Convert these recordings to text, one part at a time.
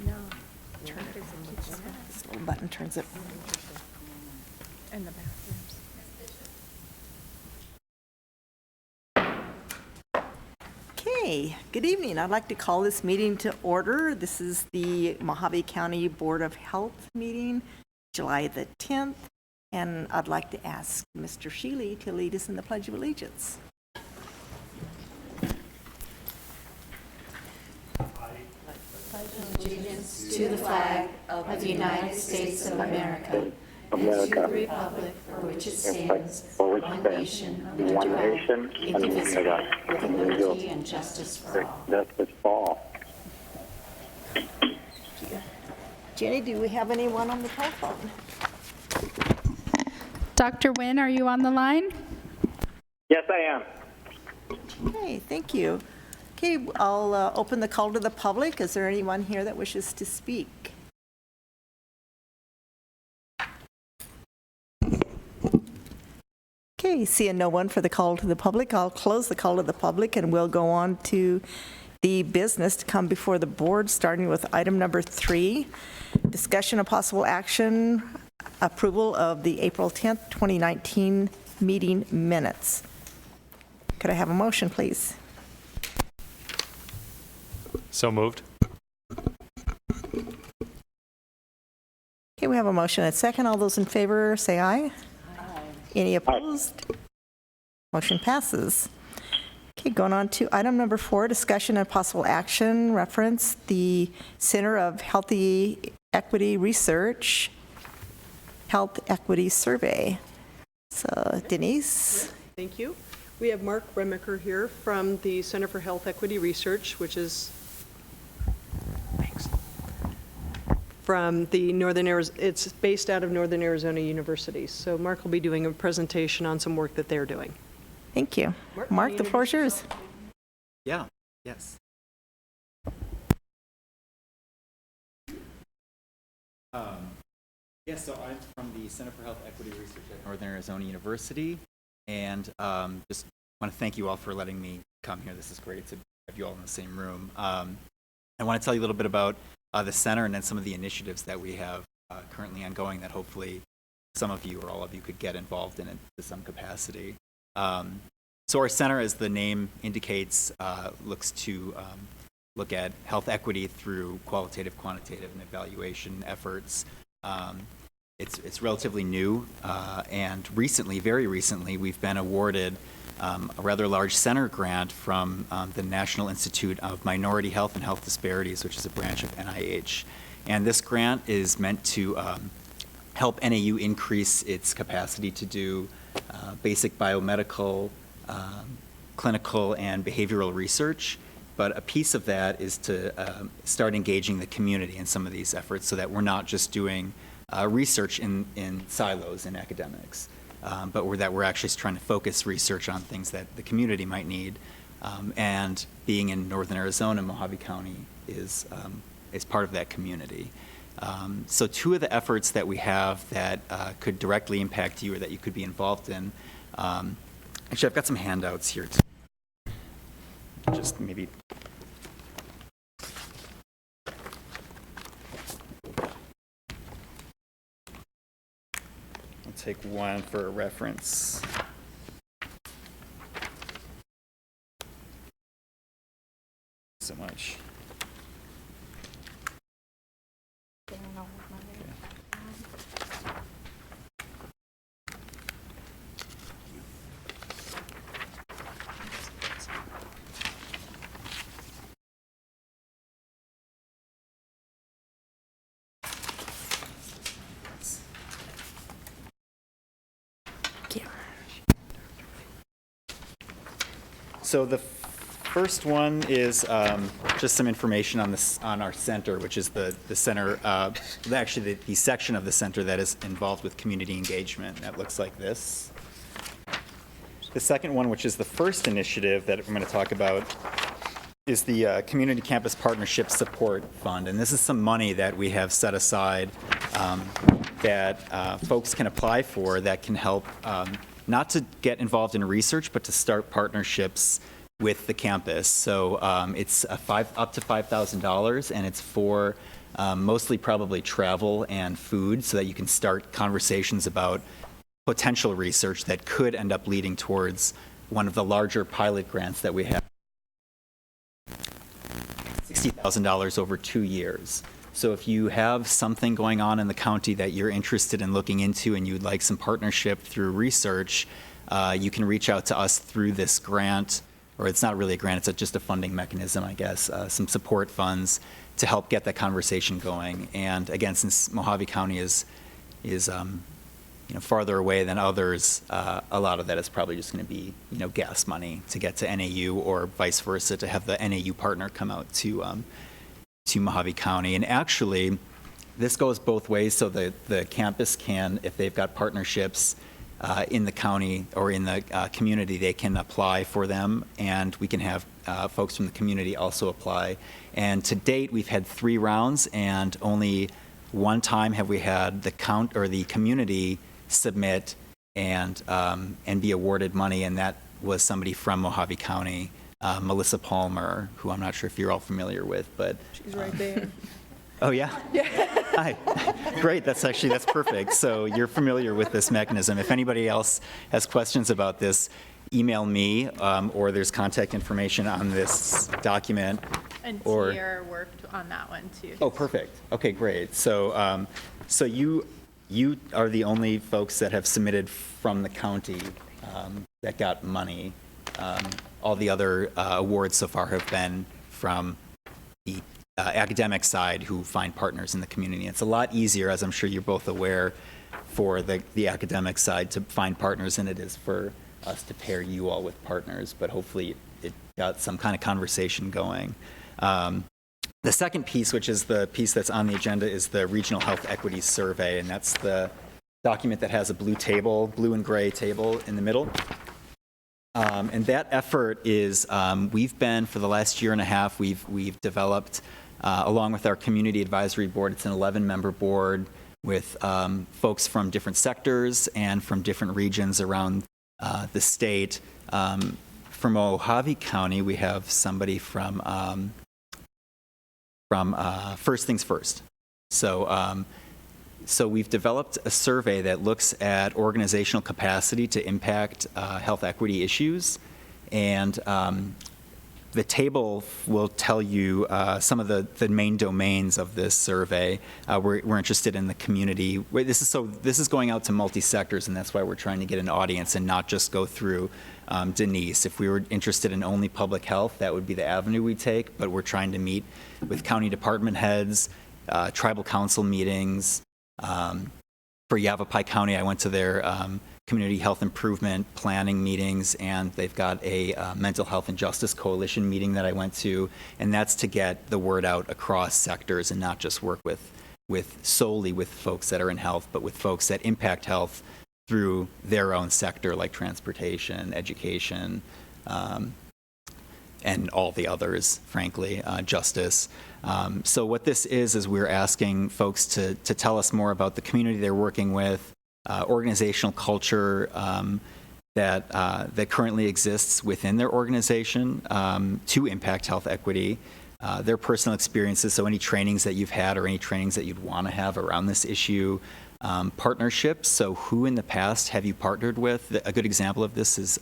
No. Turn it. This little button turns it. And the bathrooms. Okay, good evening. I'd like to call this meeting to order. This is the Mojave County Board of Health meeting, July the 10th, and I'd like to ask Mr. Shealy to lead us in the Pledge of Allegiance. To the flag of the United States of America, and to the republic for which it stands, one nation, under God, indivisible, with liberty and justice for all. Justice for all. Jenny, do we have anyone on the telephone? Dr. Nguyen, are you on the line? Yes, I am. Okay, thank you. Okay, I'll open the call to the public. Is there anyone here that wishes to speak? Okay, seeing no one for the call to the public, I'll close the call to the public and we'll go on to the business to come before the board, starting with item number 3, discussion of possible action, approval of the April 10th, 2019 meeting minutes. Could I have a motion, please? So moved. Okay, we have a motion and a second. All those in favor, say aye. Any opposed? Motion passes. Okay, going on to item number 4, discussion and possible action, reference the Center of Healthy Equity Research, Health Equity Survey. So Denise? Thank you. We have Mark Remaker here from the Center for Health Equity Research, which is from the Northern Arizona, it's based out of Northern Arizona University. So Mark will be doing a presentation on some work that they're doing. Thank you. Mark, Mark, can the you floor is yours. Yeah, yes. So I'm from the Center for Health Equity Research at Northern Arizona University, and just want to thank you all for letting me come here. This is great to have you all in the same room. I want to tell you a little bit about the center and then some of the initiatives that we have currently ongoing that hopefully some of you or all of you could get involved in it to some capacity. So our center, as the name indicates, looks to look at health equity through qualitative, quantitative, and evaluation efforts. It's relatively new, and recently, very recently, we've been awarded a rather large center grant from the National Institute of Minority Health and Health Disparities, which is a branch of NIH. And this grant is meant to help NAU increase its capacity to do basic biomedical, clinical, and behavioral research. But a piece of that is to start engaging the community in some of these efforts so that we're not just doing research in silos in academics, but we're actually trying to focus research on things that the community might need. And being in Northern Arizona, Mojave County is part of that community. So 2 of the efforts that we have that could directly impact you or that you could be involved in, actually I've got some handouts here too. Just maybe. I'll take one for a reference. So much. So the first one is just some information on our center, which is the center, actually the section of the center that is involved with community engagement. That looks like this. The second one, which is the first initiative that I'm going to talk about, is the Community Campus Partnership Support Fund. And this is some money that we have set aside that folks can apply for that can help not to get involved in research, but to start partnerships with the campus. So it's up to $5,000, and it's for mostly probably travel and food, so that you can start conversations about potential research that could end up leading towards one of the larger pilot grants that we have. $60,000 over 2 years. So if you have something going on in the county that you're interested in looking into and you'd like some partnership through research, you can reach out to us through this grant, or it's not really a grant, it's just a funding mechanism, I guess, some support funds to help get that conversation going. And again, since Mojave County is farther away than others, a lot of that is probably just going to be, gas money to get to NAU, or vice versa, to have the NAU partner come out to Mojave County. And actually, this goes both ways. So the campus can, if they've got partnerships in the county or in the community, they can apply for them, and we can have folks from the community also apply. And to date, we've had 3 rounds, and only one time have we had the community submit and be awarded money, and that was somebody from Mojave County, Melissa Palmer, who I'm not sure if you're all familiar with, but She's right there. oh yeah, hi, great. That's perfect. So you're familiar with this mechanism. If anybody else has questions about this, email me, or there's contact information on this document. And Or- Tier worked on that one too. Oh, perfect. Okay, great. So, so you are the only folks that have submitted from the county that got money. All the other awards so far have been from the academic side, who find partners in the community. It's a lot easier, as I'm sure you're both aware, for the academic side to find partners than it is for us to pair you all with partners. But hopefully it got some kind of conversation going. The second piece, which is the piece that's on the agenda, is the Regional Health Equity Survey, and that's the document that has a blue and gray table in the middle. And that effort is, we've been, for the last year and a half, we've developed, along with our Community Advisory Board, it's an 11-member board with folks from different sectors and from different regions around the state. From Mojave County, we have somebody from First Things First. So we've developed a survey that looks at organizational capacity to impact health equity issues, and the table will tell you some of the main domains of this survey. We're interested in the community. This is going out to multi-sectors, and that's why we're trying to get an audience and not just go through Denise. If we were interested in only public health, that would be the avenue we take, but we're trying to meet with county department heads, tribal council meetings. For Yavapai County, I went to their community health improvement planning meetings, and they've got a mental health and justice coalition meeting that I went to, and that's to get the word out across sectors and not just work solely with folks that are in health, but with folks that impact health through their own sector, like transportation, education, and all the others, frankly, justice. So what this is we're asking folks to tell us more about the community they're working with, organizational culture that currently exists within their organization to impact health equity, their personal experiences, so any trainings that you've had or any trainings that you'd want to have around this issue, partnerships, so who in the past have you partnered with? A good example of this is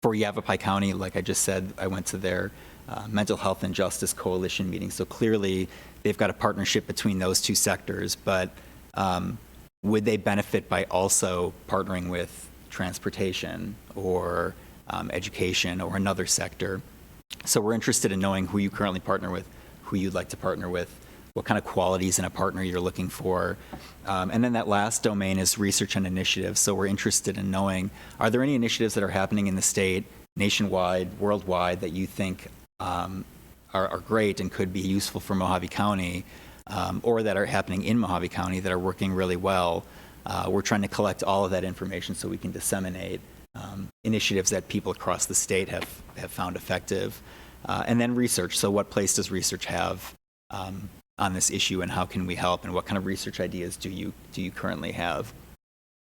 for Yavapai County, like I just said, I went to their Mental Health and Justice Coalition meeting. So clearly, they've got a partnership between those two sectors, but would they benefit by also partnering with transportation or education or another sector? So we're interested in knowing who you currently partner with, who you'd like to partner with, what kind of qualities in a partner you're looking for. And then that last domain is research and initiatives. So we're interested in knowing, are there any initiatives that are happening in the state, nationwide, worldwide, that you think are great and could be useful for Mojave County, or that are happening in Mojave County that are working really well? We're trying to collect all of that information so we can disseminate initiatives that people across the state have found effective. And then research. So what place does research have on this issue, and how can we help, and what kind of research ideas do you currently have?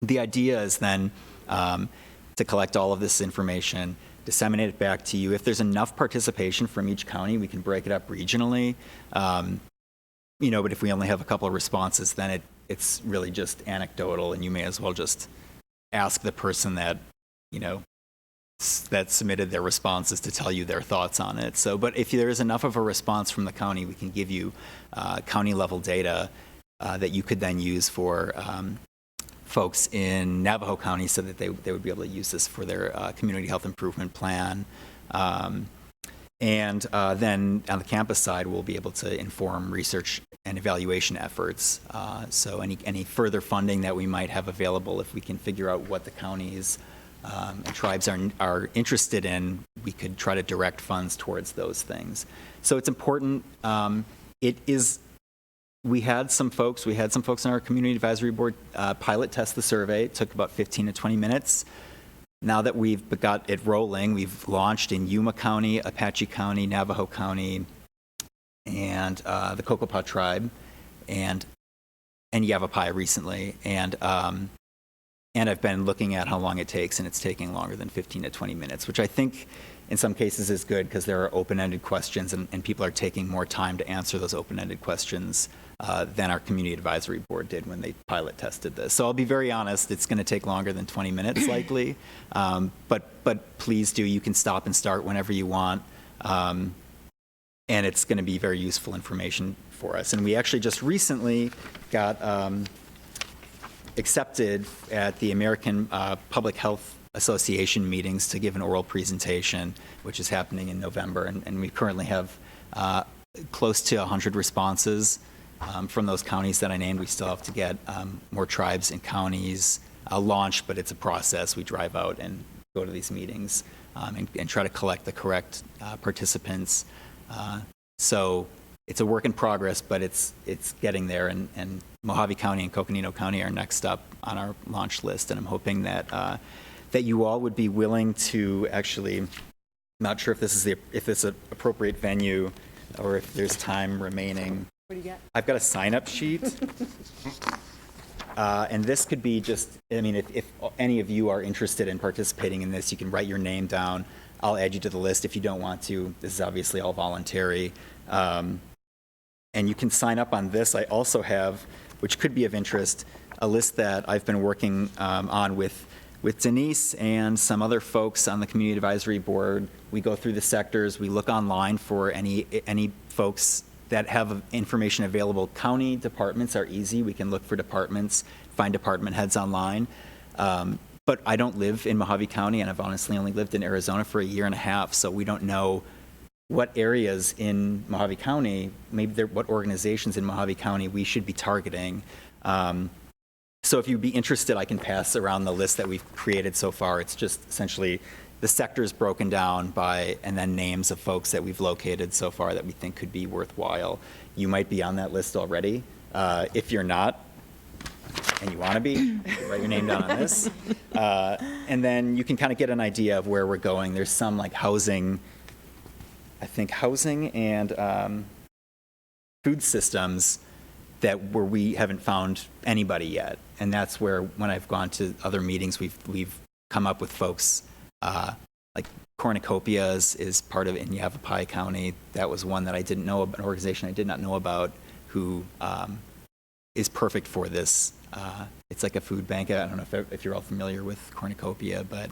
The idea is then to collect all of this information, disseminate it back to you. If there's enough participation from each county, we can break it up regionally. but if we only have a couple of responses, then it's really just anecdotal, and you may as well just ask the person that, that submitted their responses to tell you their thoughts on it. So, but if there is enough of a response from the county, we can give you county-level data that you could then use for folks in Navajo County so that they would be able to use this for their community health improvement plan. And then on the campus side, we'll be able to inform research and evaluation efforts. So any further funding that we might have available, if we can figure out what the counties and tribes are interested in, we could try to direct funds towards those things. So it's important. We had some folks in our community advisory board pilot test the survey. It took about 15 to 20 minutes. Now that we've got it rolling, we've launched in Yuma County, Apache County, Navajo County, and the Kokopah tribe, and Yavapai recently. And I've been looking at how long it takes, and it's taking longer than 15 to 20 minutes, which I think in some cases is good because there are open-ended questions, and people are taking more time to answer those open-ended questions than our community advisory board did when they pilot tested this. So I'll be very honest, it's going to take longer than 20 minutes likely, but please do, you can stop and start whenever you want, and it's going to be very useful information for us. And we actually just recently got accepted at the American Public Health Association meetings to give an oral presentation, which is happening in November, and we currently have close to 100 responses from those counties that I named. We still have to get more tribes and counties launched, but it's a process. We drive out and go to these meetings and try to collect the correct participants. So it's a work in progress, but it's getting there, and Mojave County and Coconino County are next up on our launch list, and I'm hoping that that you all would be willing to actually, I'm not sure if this is if it's an appropriate venue or if there's time remaining. What do you got? I've got a sign-up sheet, and this could be just, if any of you are interested in participating in this, you can write your name down. I'll add you to the list. If you don't want to, this is obviously all voluntary. And you can sign up on this. I also have, which could be of interest, a list that I've been working on with Denise and some other folks on the community advisory board. We go through the sectors. We look online for any folks that have information available. County departments are easy. We can look for departments, find department heads online. But I don't live in Mojave County, and I've honestly only lived in Arizona for a year and a half, so we don't know what areas in Mojave County, what organizations in Mojave County we should be targeting. So if you'd be interested, I can pass around the list that we've created so far. It's just essentially the sectors broken down by, and then names of folks that we've located so far that we think could be worthwhile. You might be on that list already. If you're not, and you want to be, write your name down on this. And then you can kind of get an idea of where we're going. There's some like housing and food systems where we haven't found anybody yet. And that's where, when I've gone to other meetings, we've come up with folks like Cornucopia is part of it in Yavapai County. That was one that I didn't know about, an organization I did not know about, who is perfect for this. It's like a food bank. I don't know if you're all familiar with Cornucopia, but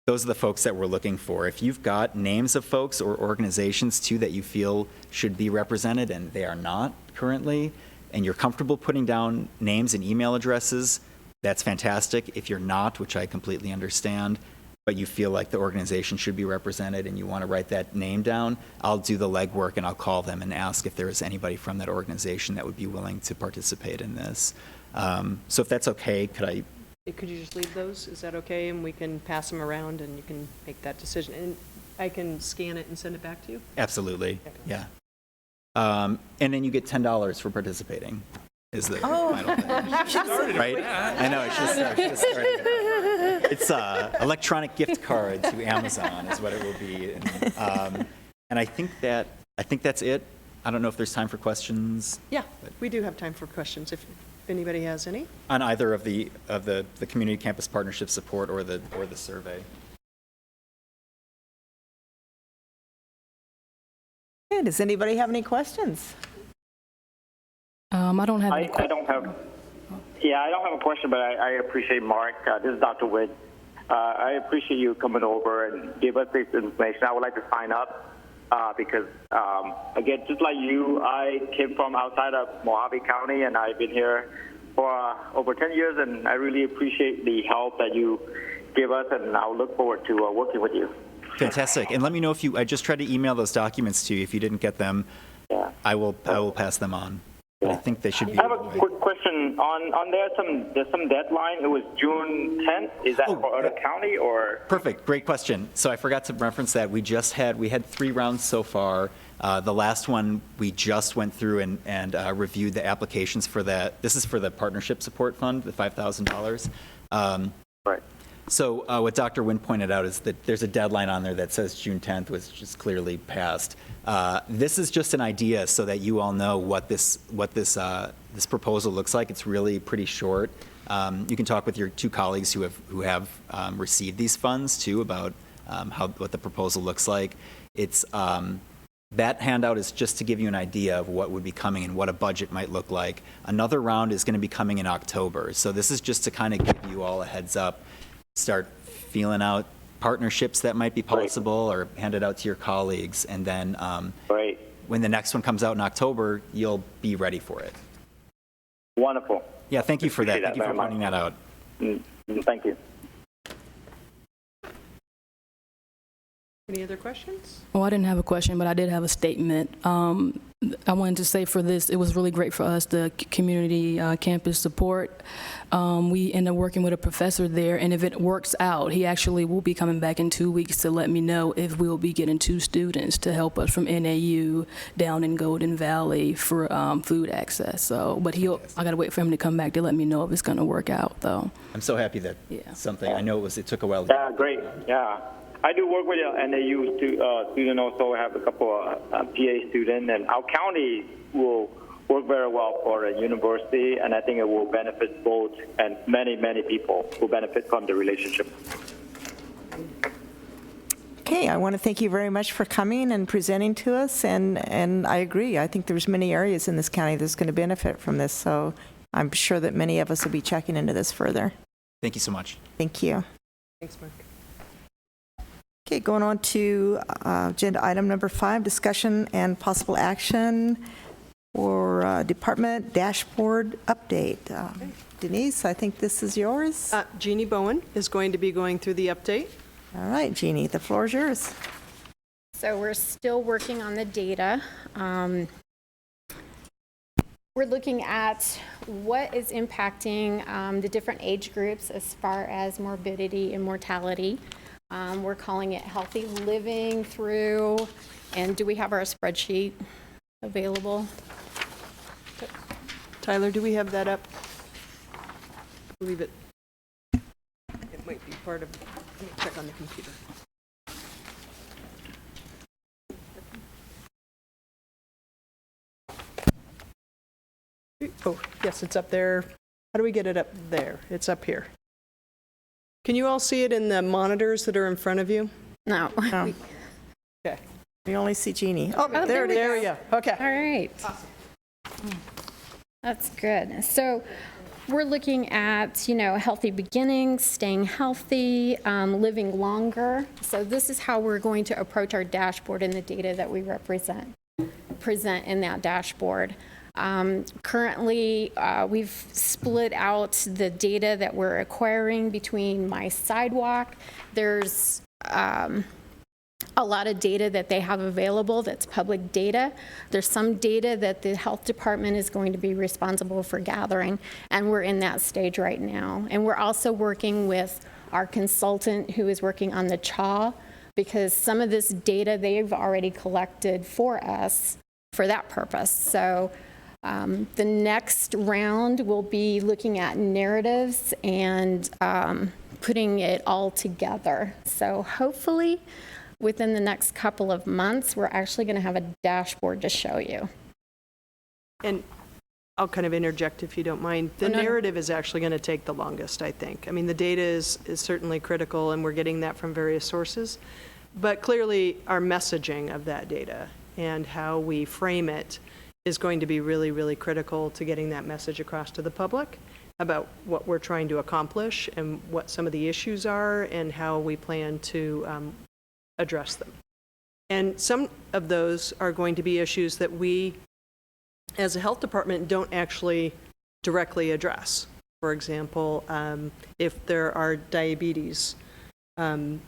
those are the folks that we're looking for. If you've got names of folks or organizations too that you feel should be represented and they are not currently, and you're comfortable putting down names and email addresses, that's fantastic. If you're not, which I completely understand, but you feel like the organization should be represented and you want to write that name down, I'll do the legwork and I'll call them and ask if there is anybody from that organization that would be willing to participate in this. So if that's okay, could you just leave those? Is that okay? And we can pass them around and you can make that decision. And I can scan it and send it back to you? Absolutely, yeah. And then you get $10 for participating is the final thing. Right? I know, I should start. It's electronic gift card to Amazon is what it will be. And I think that's it. I don't know if there's time for questions. Yeah, we do have time for questions if anybody has any. On either of the community campus partnership support or the survey. Okay, does anybody have any questions? I don't have I, any I don't have, yeah, I don't have a question, but I appreciate Mark. This is Dr. Witt. I appreciate you coming over and give us this information. I would like to sign up because, again, just like you, I came from outside of Mojave County, and I've been here for over 10 years, and I really appreciate the help that you give us, and I'll look forward to working with you. Fantastic. And let me know if I just tried to email those documents to you. If you didn't get them, Yeah. I will pass them on. But I think they should be. I have a quick question. On there's some deadline. It was June 10th. Is that for other county or? Perfect. Great question. So I forgot to reference that. We had 3 rounds so far. The last one, we just went through and reviewed the applications for that. This is for the Partnership Support Fund, the $5,000. Right. So what Dr. Wynn pointed out is that there's a deadline on there that says June 10th, which is clearly passed. This is just an idea so that you all know what this proposal looks like. It's really pretty short. You can talk with your 2 colleagues who have received these funds too about what the proposal looks like. It's that handout is just to give you an idea of what would be coming and what a budget might look like. Another round is going to be coming in October. So this is just to kind of give you all a heads up. Start feeling out partnerships that might be possible or hand it out to your colleagues. And then Right. when the next one comes out in October, you'll be ready for it. Wonderful. Yeah, thank you for that. Appreciate Thank you that for very pointing that out. Thank you. Any other questions? Well, I didn't have a question, but I did have a statement. I wanted to say for this, it was really great for us, the community campus support. We ended up working with a professor there, and if it works out, he actually will be coming back in 2 weeks to let me know if we'll be getting 2 students to help us from NAU down in Golden Valley for food access. So, but I got to wait for him to come back to let me know if it's going to work out, though. I'm so happy that Yeah. something, I know it took a while. Yeah, great. Yeah. I do work with an NAU student also. I have a couple of PA students, and our county will work very well for a university, and I think it will benefit both, and many, many people will benefit from the relationship. Okay, I want to thank you very much for coming and presenting to us, and I agree. I think there's many areas in this county that's going to benefit from this, so I'm sure that many of us will be checking into this further. Thank you so much. Thank you. Thanks, Mark. Okay, going on to agenda item number 5, discussion and possible action for department dashboard update. Denise, I think this is yours. Jeannie Bowen is going to be going through the update. All right, Jeannie, the floor is yours. So we're still working on the data. We're looking at what is impacting the different age groups as far as morbidity and mortality. We're calling it healthy living through, and do we have our spreadsheet available? Tyler, do we have that up? I believe it might be part of, let me check on the computer. Oh, yes, it's up there. How do we get it up there? It's up here. Can you all see it in the monitors that are in front of you? No. Oh, Okay. we only see Jeannie. Oh, Oh, there it is. There we go. Okay. All right. That's good. So we're looking at, healthy beginnings, staying healthy, living longer. So this is how we're going to approach our dashboard and the data that we present in that dashboard. Currently, we've split out the data that we're acquiring between My Sidewalk. There's a lot of data that they have available that's public data. There's some data that the health department is going to be responsible for gathering, and we're in that stage right now. And we're also working with our consultant who is working on the CHA, because some of this data they've already collected for us for that purpose. So the next round will be looking at narratives and putting it all together. So hopefully within the next couple of months, we're actually going to have a dashboard to show you. And I'll kind of interject if you don't mind. The narrative is actually going to take the longest, I think. I mean, the data is certainly critical, and we're getting that from various sources. But clearly, our messaging of that data and how we frame it is going to be really, really critical to getting that message across to the public about what we're trying to accomplish and what some of the issues are and how we plan to address them. And some of those are going to be issues that we, as a health department, don't actually directly address. For example, if there are diabetes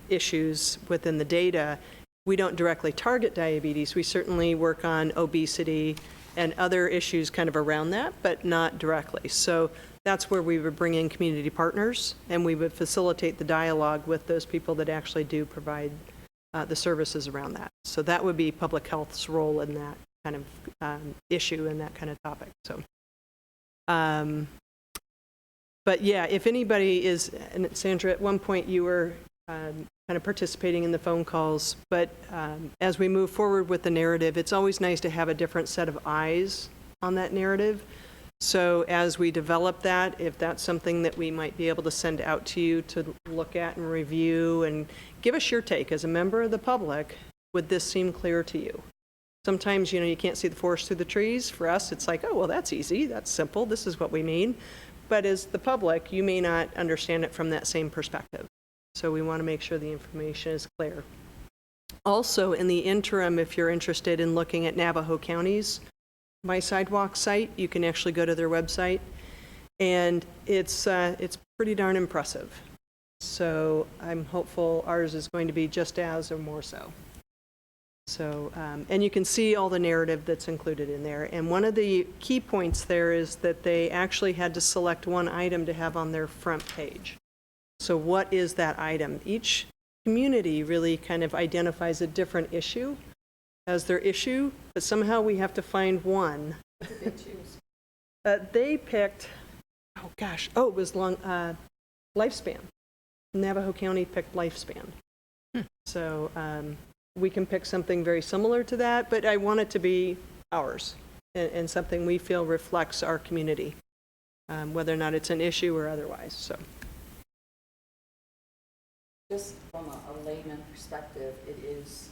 issues within the data, we don't directly target diabetes. We certainly work on obesity and other issues kind of around that, but not directly. So that's where we would bring in community partners, and we would facilitate the dialogue with those people that actually do provide the services around that. So that would be public health's role in that kind of issue and that kind of topic. So, but yeah, if anybody is, and Sandra, at one point you were kind of participating in the phone calls, but as we move forward with the narrative, it's always nice to have a different set of eyes on that narrative. So as we develop that, if that's something that we might be able to send out to you to look at and review and give us your take as a member of the public, would this seem clear to you? Sometimes, you can't see the forest through the trees. For us, it's like, oh, well, that's easy. That's simple. This is what we mean. But as the public, you may not understand it from that same perspective. So we want to make sure the information is clear. Also, in the interim, if you're interested in looking at Navajo County's My Sidewalk site, you can actually go to their website, and it's pretty darn impressive. So I'm hopeful ours is going to be just as or more so. So, and you can see all the narrative that's included in there. And one of the key points there is that they actually had to select one item to have on their front page. So what is that item? Each community really kind of identifies a different issue as their issue, but somehow we have to find one. They picked, it was lifespan. Navajo County picked lifespan. So we can pick something very similar to that, but I want it to be ours and something we feel reflects our community, whether or not it's an issue or otherwise. So. Just from a layman perspective, it is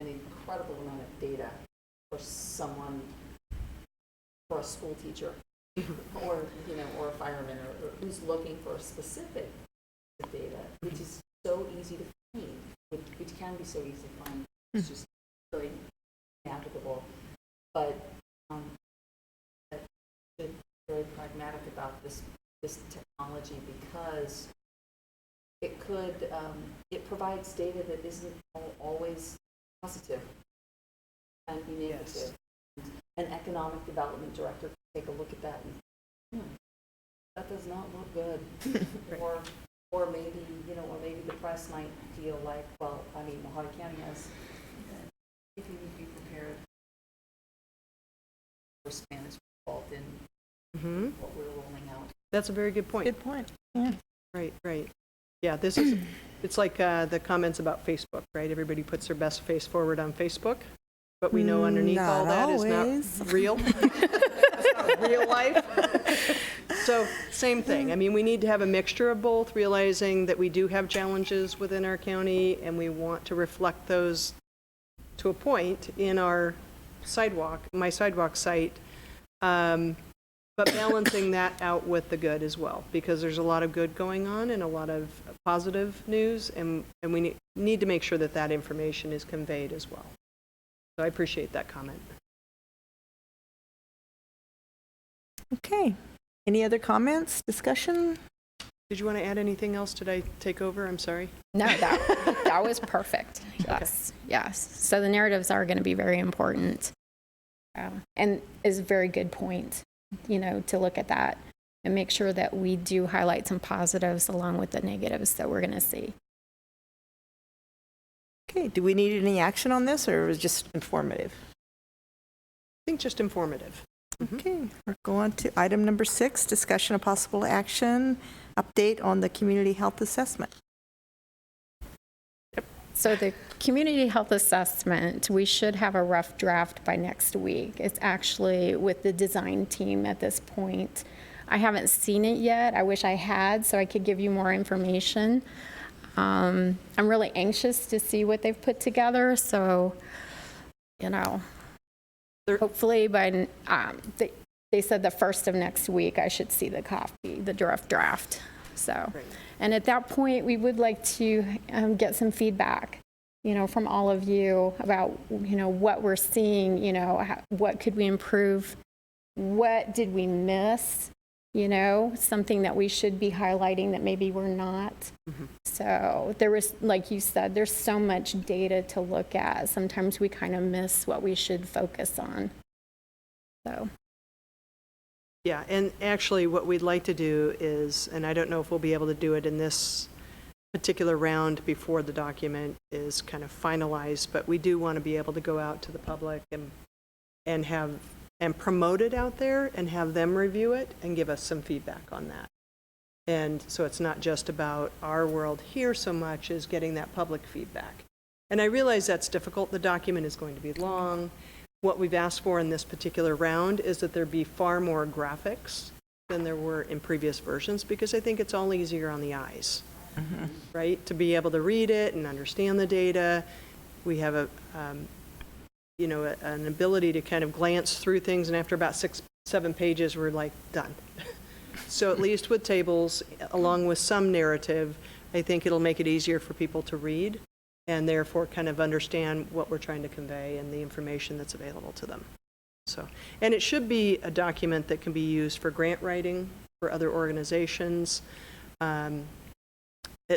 an incredible amount of data for someone, for a school teacher, or a fireman, or who's looking for a specific data, which is so easy to find, which can be so easy to find. It's just very navigable, but I'm very pragmatic about this technology because it provides data that isn't always positive and be negative. Yes. An economic development director can take a look at that and that does not look good. Right. Or maybe the press might feel like, well, Mojave County has, if you need to be prepared, for Spanish involved in what we're rolling out. That's a very good point. Good point. Yeah. Right. Yeah, it's like the comments about Facebook, right? Everybody puts their best face forward on Facebook, but we know underneath all that is not real. That's not real life. So same thing. We need to have a mixture of both, realizing that we do have challenges within our county, and we want to reflect those to a point in our My Sidewalk site, but balancing that out with the good as well, because there's a lot of good going on and a lot of positive news, and we need to make sure that that information is conveyed as well. So I appreciate that comment. Okay. Any other comments, discussion? Did you want to add anything else? Did I take over? I'm sorry. No, that was perfect. Yes, okay. Yes. So the narratives are going to be very important, and is a very good point, to look at that and make sure that we do highlight some positives along with the negatives that we're going to see. Okay. Do we need any action on this, or was it just informative? I think just informative. Okay, we're going to item number 6, discussion of possible action, update on the community health assessment. So the community health assessment, we should have a rough draft by next week. It's actually with the design team at this point. I haven't seen it yet. I wish I had so I could give you more information. I'm really anxious to see what they've put together, so. So hopefully by, they said the first of next week, I should see the copy, the draft. So, and at that point, we would like to get some feedback, from all of you about, what we're seeing, what could we improve? What did we miss? Something that we should be highlighting that maybe we're not. So there was, like you said, there's so much data to look at. Sometimes we kind of miss what we should focus on. So. Yeah, and actually what we'd like to do is, and I don't know if we'll be able to do it in this particular round before the document is kind of finalized, but we do want to be able to go out to the public and promote it out there and have them review it and give us some feedback on that. And so it's not just about our world here so much as getting that public feedback. And I realize that's difficult. The document is going to be long. What we've asked for in this particular round is that there be far more graphics than there were in previous versions, because I think it's all easier on the eyes, right? To be able to read it and understand the data. We have an ability to kind of glance through things, and after about 6-7 pages, we're like, done. So at least with tables, along with some narrative, I think it'll make it easier for people to read and therefore kind of understand what we're trying to convey and the information that's available to them. So, and it should be a document that can be used for grant writing for other organizations, at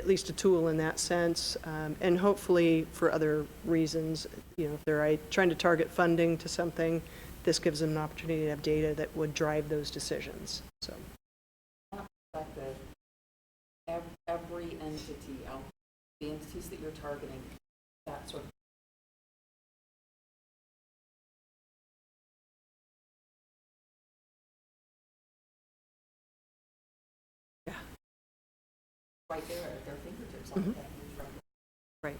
least a tool in that sense, and hopefully for other reasons, if they're trying to target funding to something, this gives them an opportunity to have data that would drive those decisions. So, every entity, the entities that you're targeting, that sort of. Yeah. Right there at their fingertips. Right,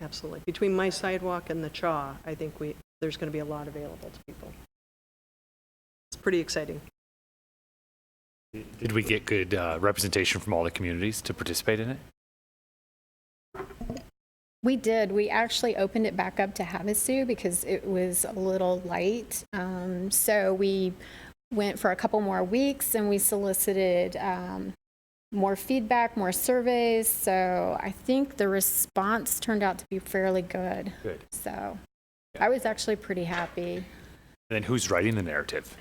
absolutely. Between My Sidewalk and the CHA, I think there's going to be a lot available to people. It's pretty exciting. Did we get good representation from all the communities to participate in it? We did. We actually opened it back up to Havasu because it was a little light. So we went for a couple more weeks and we solicited more feedback, more surveys. So I think the response turned out to be fairly good. Good. So I was actually pretty happy. And then who's writing the narrative?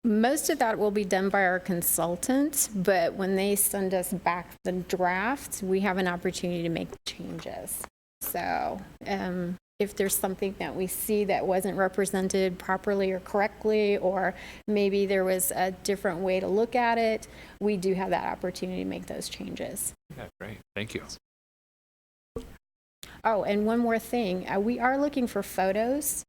Most of that will be done by our consultant, but when they send us back the draft, we have an opportunity to make changes. So if there's something that we see that wasn't represented properly or correctly, or maybe there was a different way to look at it, we do have that opportunity to make those changes. Yeah, great. Thank you. Oh, and one more thing. We are looking for photos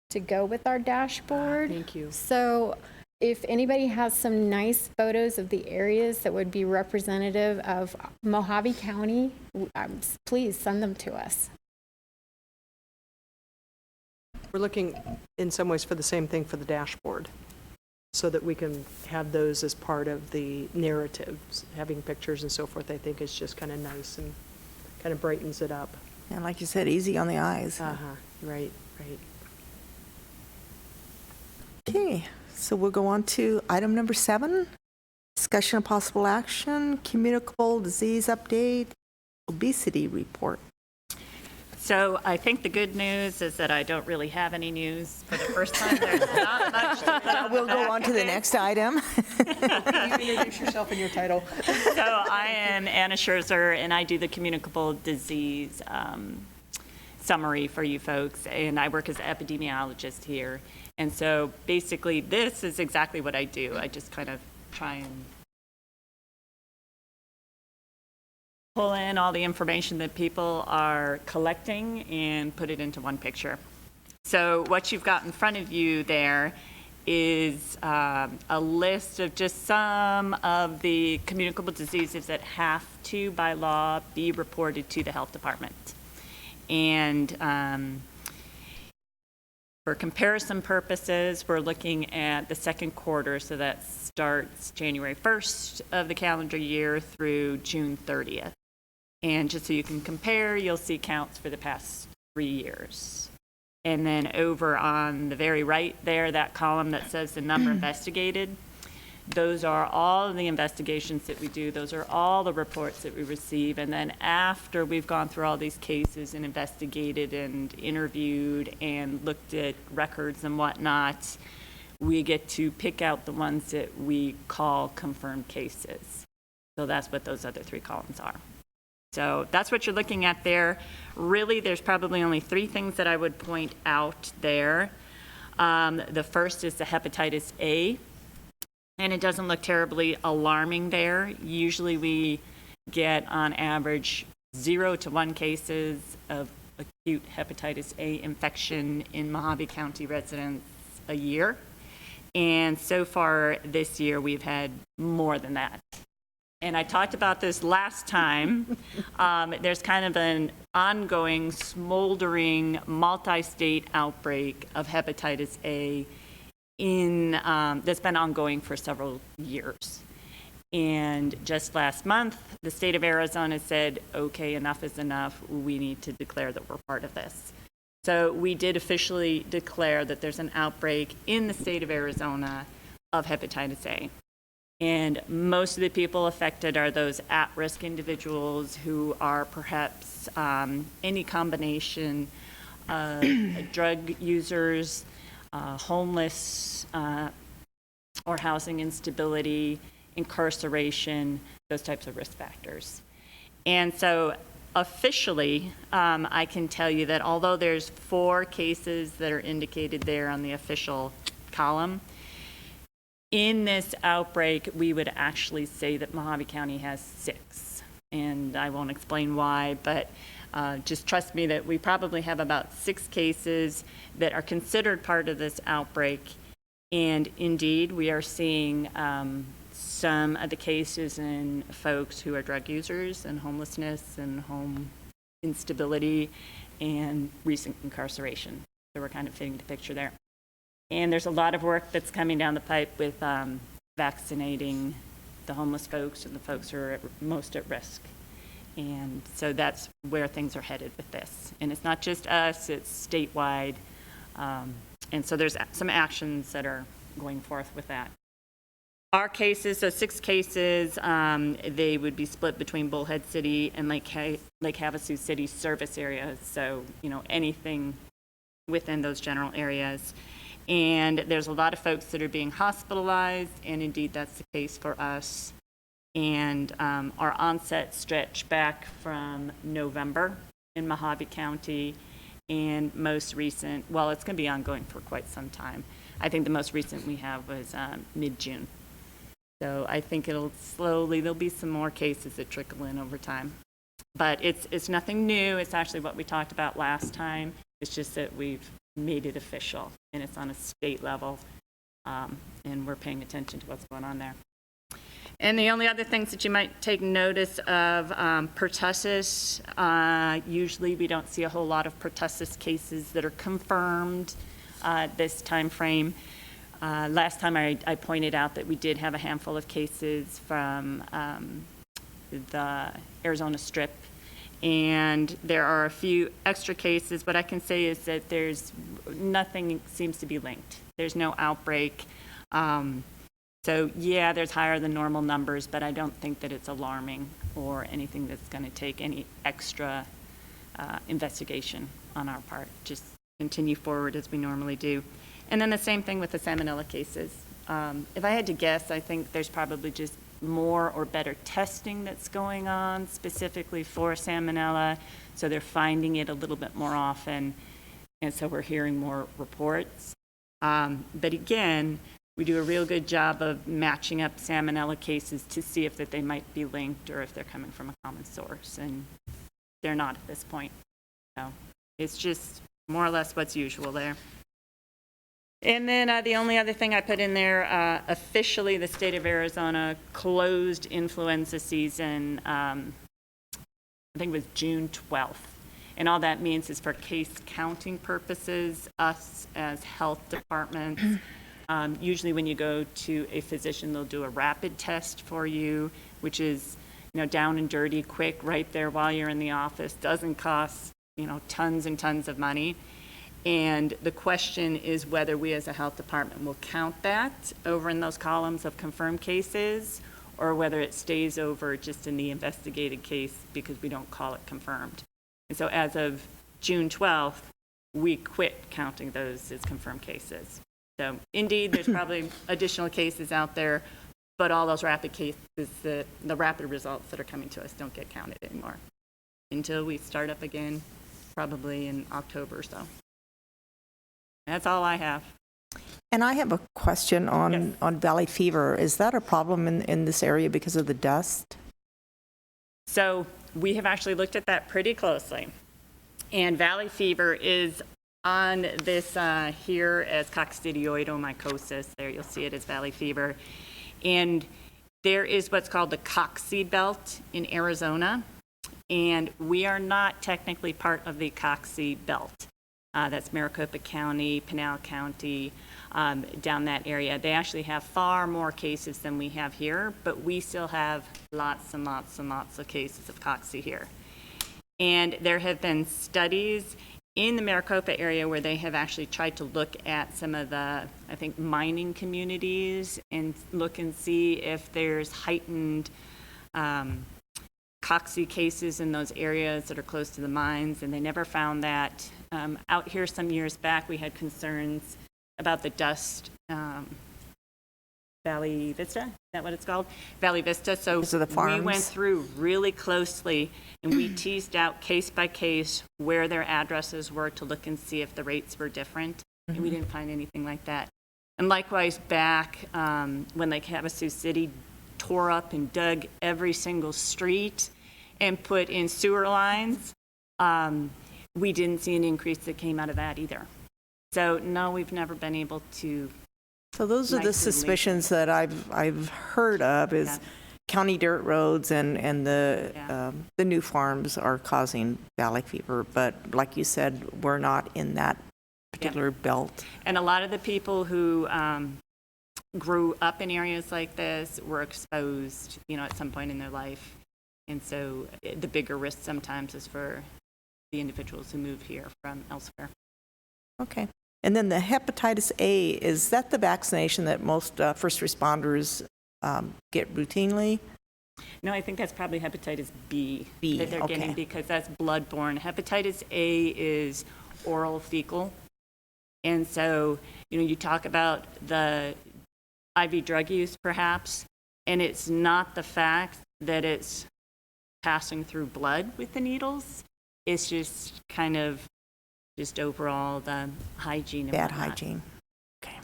to go with our dashboard. Thank you. So if anybody has some nice photos of the areas that would be representative of Mojave County, please send them to us. We're looking in some ways for the same thing for the dashboard, so that we can have those as part of the narratives. Having pictures and so forth, I think is just kind of nice and kind of brightens it up. And like you said, easy on the eyes. Right. Okay, so we'll go on to item number 7, discussion of possible action, communicable disease update, obesity report. So I think the good news is that I don't really have any news for the first time. There's not much. We'll go on to the next item. You introduce yourself and your title. So I am Anna Scherzer, and I do the communicable disease summary for you folks, and I work as an epidemiologist here. And so basically, this is exactly what I do. I just kind of try and pull in all the information that people are collecting and put it into one picture. So what you've got in front of you there is a list of just some of the communicable diseases that have to, by law, be reported to the health department. And for comparison purposes, we're looking at the second quarter, so that starts January 1st of the calendar year through June 30th. And just so you can compare, you'll see counts for the past 3 years. And then over on the very right there, that column that says the number investigated, those are all the investigations that we do. Those are all the reports that we receive. And then after we've gone through all these cases and investigated and interviewed and looked at records and whatnot, we get to pick out the ones that we call confirmed cases. So that's what those other 3 columns are. So that's what you're looking at there. Really, there's probably only 3 things that I would point out there. The first is the hepatitis A, and it doesn't look terribly alarming there. Usually we get on average 0 to 1 cases of acute hepatitis A infection in Mojave County residents a year. And so far this year, we've had more than that. And I talked about this last time. There's kind of an ongoing, smoldering, multi-state outbreak of hepatitis A that's been ongoing for several years. And just last month, the state of Arizona said, okay, enough is enough. We need to declare that we're part of this. So we did officially declare that there's an outbreak in the state of Arizona of hepatitis A. And most of the people affected are those at-risk individuals who are perhaps any combination of drug users, homeless, or housing instability, incarceration, those types of risk factors. And so officially, I can tell you that although there's 4 cases that are indicated there on the official column, in this outbreak, we would actually say that Mojave County has 6. And I won't explain why, but just trust me that we probably have about 6 cases that are considered part of this outbreak. And indeed, we are seeing some of the cases in folks who are drug users and homelessness and home instability and recent incarceration. So we're kind of fitting the picture there. And there's a lot of work that's coming down the pipe with vaccinating the homeless folks and the folks who are most at risk. And so that's where things are headed with this. And it's not just us, it's statewide. And so there's some actions that are going forth with that. Our cases, so 6 cases, they would be split between Bullhead City and Lake Havasu City service areas. So, anything within those general areas. And there's a lot of folks that are being hospitalized, and indeed that's the case for us. And our onset stretched back from November in Mojave County, and most recent, well, it's going to be ongoing for quite some time. I think the most recent we have was mid-June. So I think there'll be some more cases that trickle in over time. But it's nothing new. It's actually what we talked about last time. It's just that we've made it official, and it's on a state level, and we're paying attention to what's going on there. And the only other things that you might take notice of, pertussis, usually we don't see a whole lot of pertussis cases that are confirmed this time frame. Last time I pointed out that we did have a handful of cases from the Arizona Strip, and there are a few extra cases. What I can say is that nothing seems to be linked. There's no outbreak. So yeah, there's higher than normal numbers, but I don't think that it's alarming or anything that's going to take any extra investigation on our part. Just continue forward as we normally do. And then the same thing with the salmonella cases. If I had to guess, I think there's probably just more or better testing that's going on specifically for salmonella, so they're finding it a little bit more often, and so we're hearing more reports. But again, we do a real good job of matching up salmonella cases to see if that they might be linked or if they're coming from a common source, and they're not at this point. So it's just more or less what's usual there. And then the only other thing I put in there, officially the state of Arizona closed influenza season, I think it was June 12th. And all that means is for case counting purposes, us as health departments, usually when you go to a physician, they'll do a rapid test for you, which is, down and dirty, quick, right there while you're in the office, doesn't cost, tons and tons of money. And the question is whether we as a health department will count that over in those columns of confirmed cases, or whether it stays over just in the investigated case because we don't call it confirmed. And so as of June 12th, we quit counting those as confirmed cases. So indeed, there's probably additional cases out there, but all those rapid cases, the rapid results that are coming to us don't get counted anymore until we start up again, probably in October or so. That's all I have. And I have a question on valley fever. Is that a problem in this area because of the dust? So we have actually looked at that pretty closely. And valley fever is on this here as coccidioidomycosis. There you'll see it as valley fever. And there is what's called the Coxsackie Belt in Arizona. And we are not technically part of the Coxsackie Belt. That's Maricopa County, Pinal County, down that area. They actually have far more cases than we have here, but we still have lots and lots and lots of cases of Coxsackie here. And there have been studies in the Maricopa area where they have actually tried to look at some of the, I think, mining communities and look and see if there's heightened Coxsackie cases in those areas that are close to the mines, and they never found that. Out here some years back, we had concerns about the dust, Valley Vista, is that what it's called? Valley Vista. So we went through really closely and we teased out case by case where their addresses were to look and see if the rates were different, and we didn't find anything like that. And likewise back when Lake Havasu City tore up and dug every single street and put in sewer lines, we didn't see an increase that came out of that either. So no, we've never been able to. So those are the suspicions that I've heard of is county dirt roads and the new farms are causing valley fever. But like you said, we're not in that particular belt. And a lot of the people who grew up in areas like this were exposed, at some point in their life. And so the bigger risk sometimes is for the individuals who move here from elsewhere. Okay. And then the hepatitis A, is that the vaccination that most first responders get routinely? No, I think that's probably hepatitis B that they're getting because that's bloodborne. Hepatitis A is oral fecal. And so, you talk about the IV drug use perhaps, and it's not the fact that it's passing through blood with the needles. It's just kind of just overall the hygiene and bad whatnot. hygiene. Okay.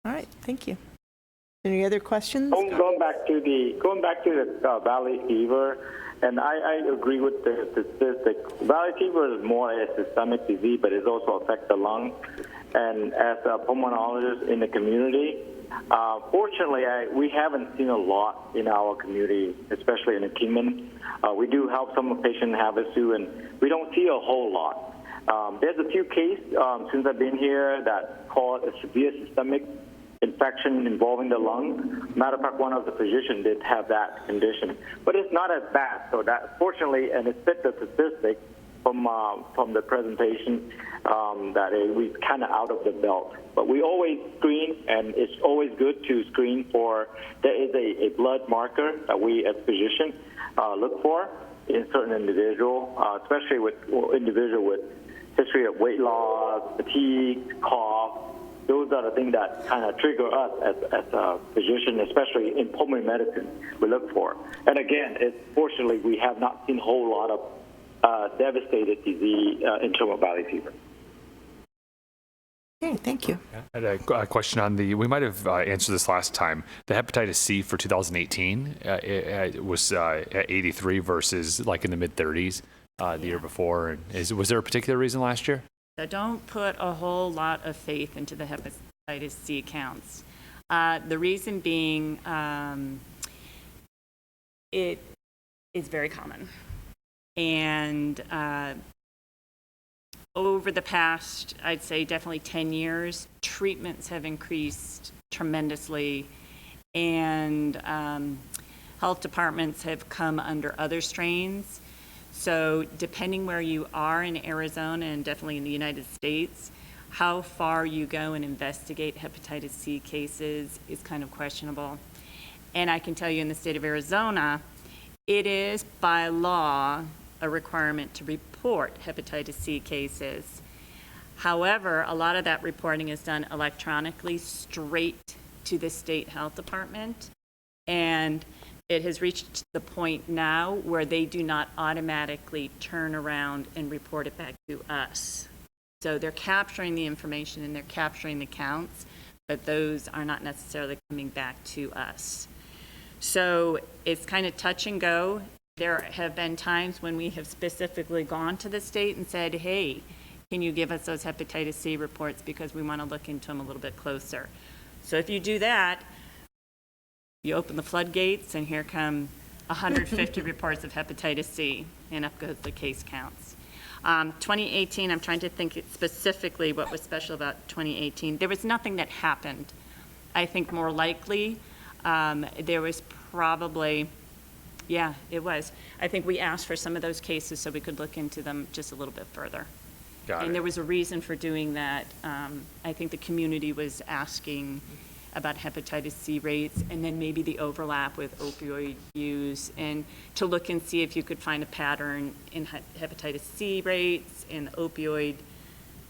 All right. Thank you. Any other questions? Going back to the valley fever, and I agree with the statistic. Valley fever is more a systemic disease, but it also affects the lung. And as a pulmonologist in the community, fortunately, we haven't seen a lot in our community, especially in the Kingman. We do help some patients in Havasu, and we don't see a whole lot. There's a few cases since I've been here that call it a severe systemic infection involving the lung. Matter of fact, one of the physicians did have that condition, but it's not as bad. So that, fortunately, and it fit the statistic from the presentation that we're kind of out of the belt. But we always screen, and it's always good to screen for. There is a blood marker that we as physicians look for in certain individual, especially with individual with history of weight loss, fatigue, cough. Those are the things that kind of trigger us as a physician, especially in pulmonary medicine, we look for. And again, fortunately, we have not seen a whole lot of devastated disease in terms of valley fever. Okay, thank you. I had a question on we might have answered this last time. The hepatitis C for 2018, it was at 83 versus like in the mid-30s the year before. And was there a particular reason last year? So don't put a whole lot of faith into the hepatitis C counts. The reason being it is very common. And over the past, I'd say definitely 10 years, treatments have increased tremendously, and health departments have come under other strains. So depending where you are in Arizona and definitely in the United States, How far you go and investigate hepatitis C cases is kind of questionable. And I can tell you in the state of Arizona, it is by law a requirement to report hepatitis C cases. However, a lot of that reporting is done electronically straight to the state health department. And it has reached the point now where they do not automatically turn around and report it back to us. So they're capturing the information and they're capturing the counts, but those are not necessarily coming back to us. So it's kind of touch and go. There have been times when we have specifically gone to the state and said, hey, can you give us those hepatitis C reports because we want to look into them a little bit closer. So if you do that, you open the floodgates and here come 150 reports of hepatitis C, and up goes the case counts. 2018, I'm trying to think specifically what was special about 2018. There was nothing that happened. I think more likely there was probably, yeah, it was. I think we asked for some of those cases so we could look into them just a little bit further. Got And it. there was a reason for doing that. I think the community was asking about hepatitis C rates and then maybe the overlap with opioid use, and to look and see if you could find a pattern in hepatitis C rates and opioid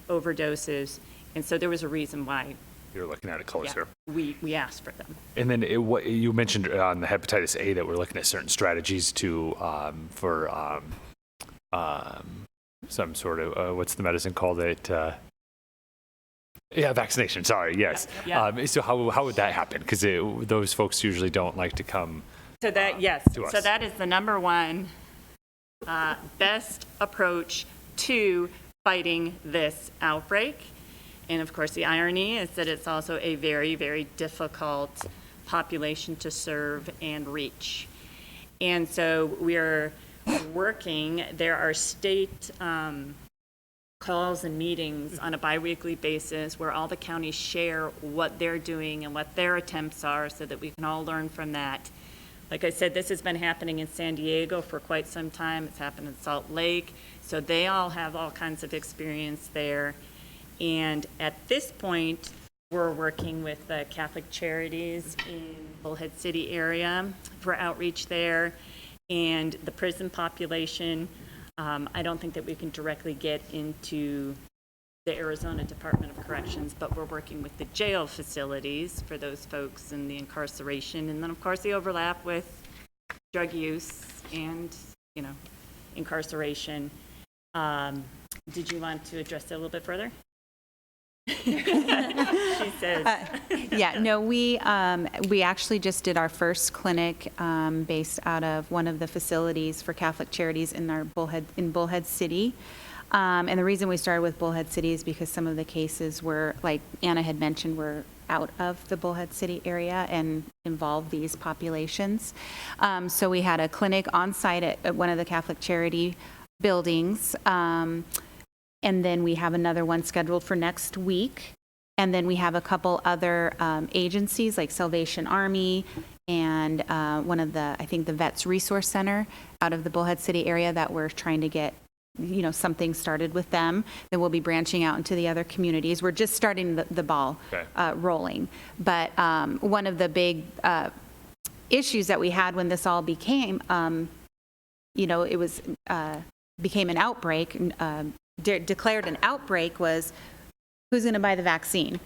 overdoses. And so there was a reason why You're looking at it closer. we asked for them. And then what you mentioned on the hepatitis A that we're looking at certain strategies to for some sort of what's the medicine called? Vaccination. Sorry. Yes. Yeah. So how would that happen? Because those folks usually don't like to come. So that, yes, to so us. that is the number one best approach to fighting this outbreak. And of course, the irony is that it's also a very, very difficult population to serve and reach. And so we're working, there are state calls and meetings on a biweekly basis where all the counties share what they're doing and what their attempts are so that we can all learn from that. Like I said, this has been happening in San Diego for quite some time. It's happened in Salt Lake. So they all have all kinds of experience there. And at this point, we're working with the Catholic Charities in Bullhead City area for outreach there. And the prison population, I don't think that we can directly get into the Arizona Department of Corrections, but we're working with the jail facilities for those folks in the incarceration. And then, of course, the overlap with drug use and, incarceration. Did you want to address that a little bit further? She says. We actually just did our first clinic based out of one of the facilities for Catholic Charities in Bullhead City. And the reason we started with Bullhead City is because some of the cases were, like Anna had mentioned, were out of the Bullhead City area and involved these populations. So we had a clinic on site at one of the Catholic Charity buildings. And then we have another one scheduled for next week. And then we have a couple other agencies like Salvation Army and one of the, I think the Vets Resource Center out of the Bullhead City area that we're trying to get, something started with them. Then we'll be branching out into the other communities. We're just starting the ball rolling. But one of the big issues that we had when this all became, it was became an outbreak, declared an outbreak, was who's going to buy the vaccine?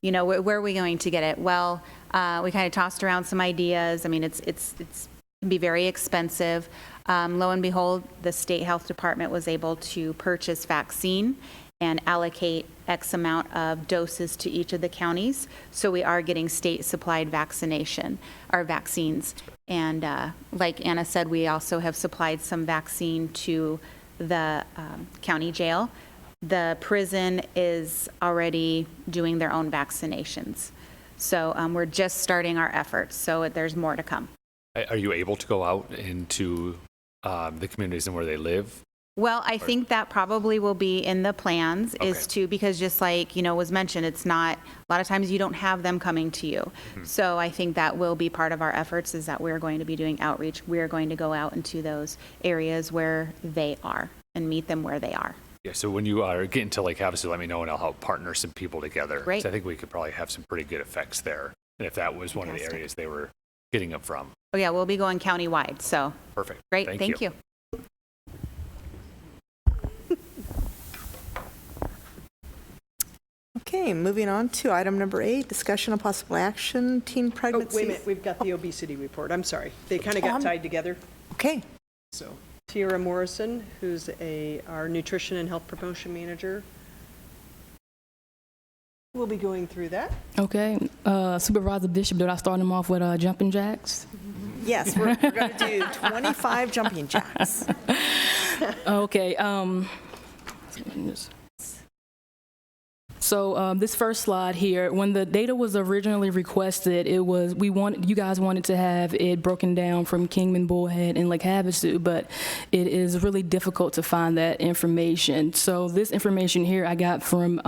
Where are we going to get it? Well, we kind of tossed around some ideas. I mean, it's can be very expensive. Lo and behold, the state health department was able to purchase vaccine and allocate X amount of doses to each of the counties. So we are getting state supplied vaccines. And like Anna said, we also have supplied some vaccine to the county jail. The prison is already doing their own vaccinations. So we're just starting our efforts. So there's more to come. Are you able to go out into the communities and where they live? Well, I think that probably will be in the plans, is to, because just like, was mentioned, it's not, a lot of times you don't have them coming to you. Mm-hmm. So I think that will be part of our efforts, is that we're going to be doing outreach. We're going to go out into those areas where they are and meet them where they are. Yeah, so when you are getting to Lake Havasu, let me know and I'll help partner some people together. Great. 'Cause I think we could probably have some pretty good effects there. And if that was one of the Fantastic. areas they were getting them from. Oh, yeah, we'll be going countywide, so, Perfect. great, thank you. Okay, moving on to item number 8, discussion of possible action, teen Oh, pregnancy. wait a minute, we've got the obesity report. I'm sorry. They kind of got tied together. Okay, So Tiara Morrison, who's our nutrition and health promotion manager, will be going through that. Okay, Supervisor Bishop, did I start them off with jumping jacks? yes, we're going to do 25 jumping jacks. Okay. So this first slide here, when the data was originally requested, you guys wanted to have it broken down from Kingman, Bullhead, and Lake Havasu, but it is really difficult to find that information. So this information here I got from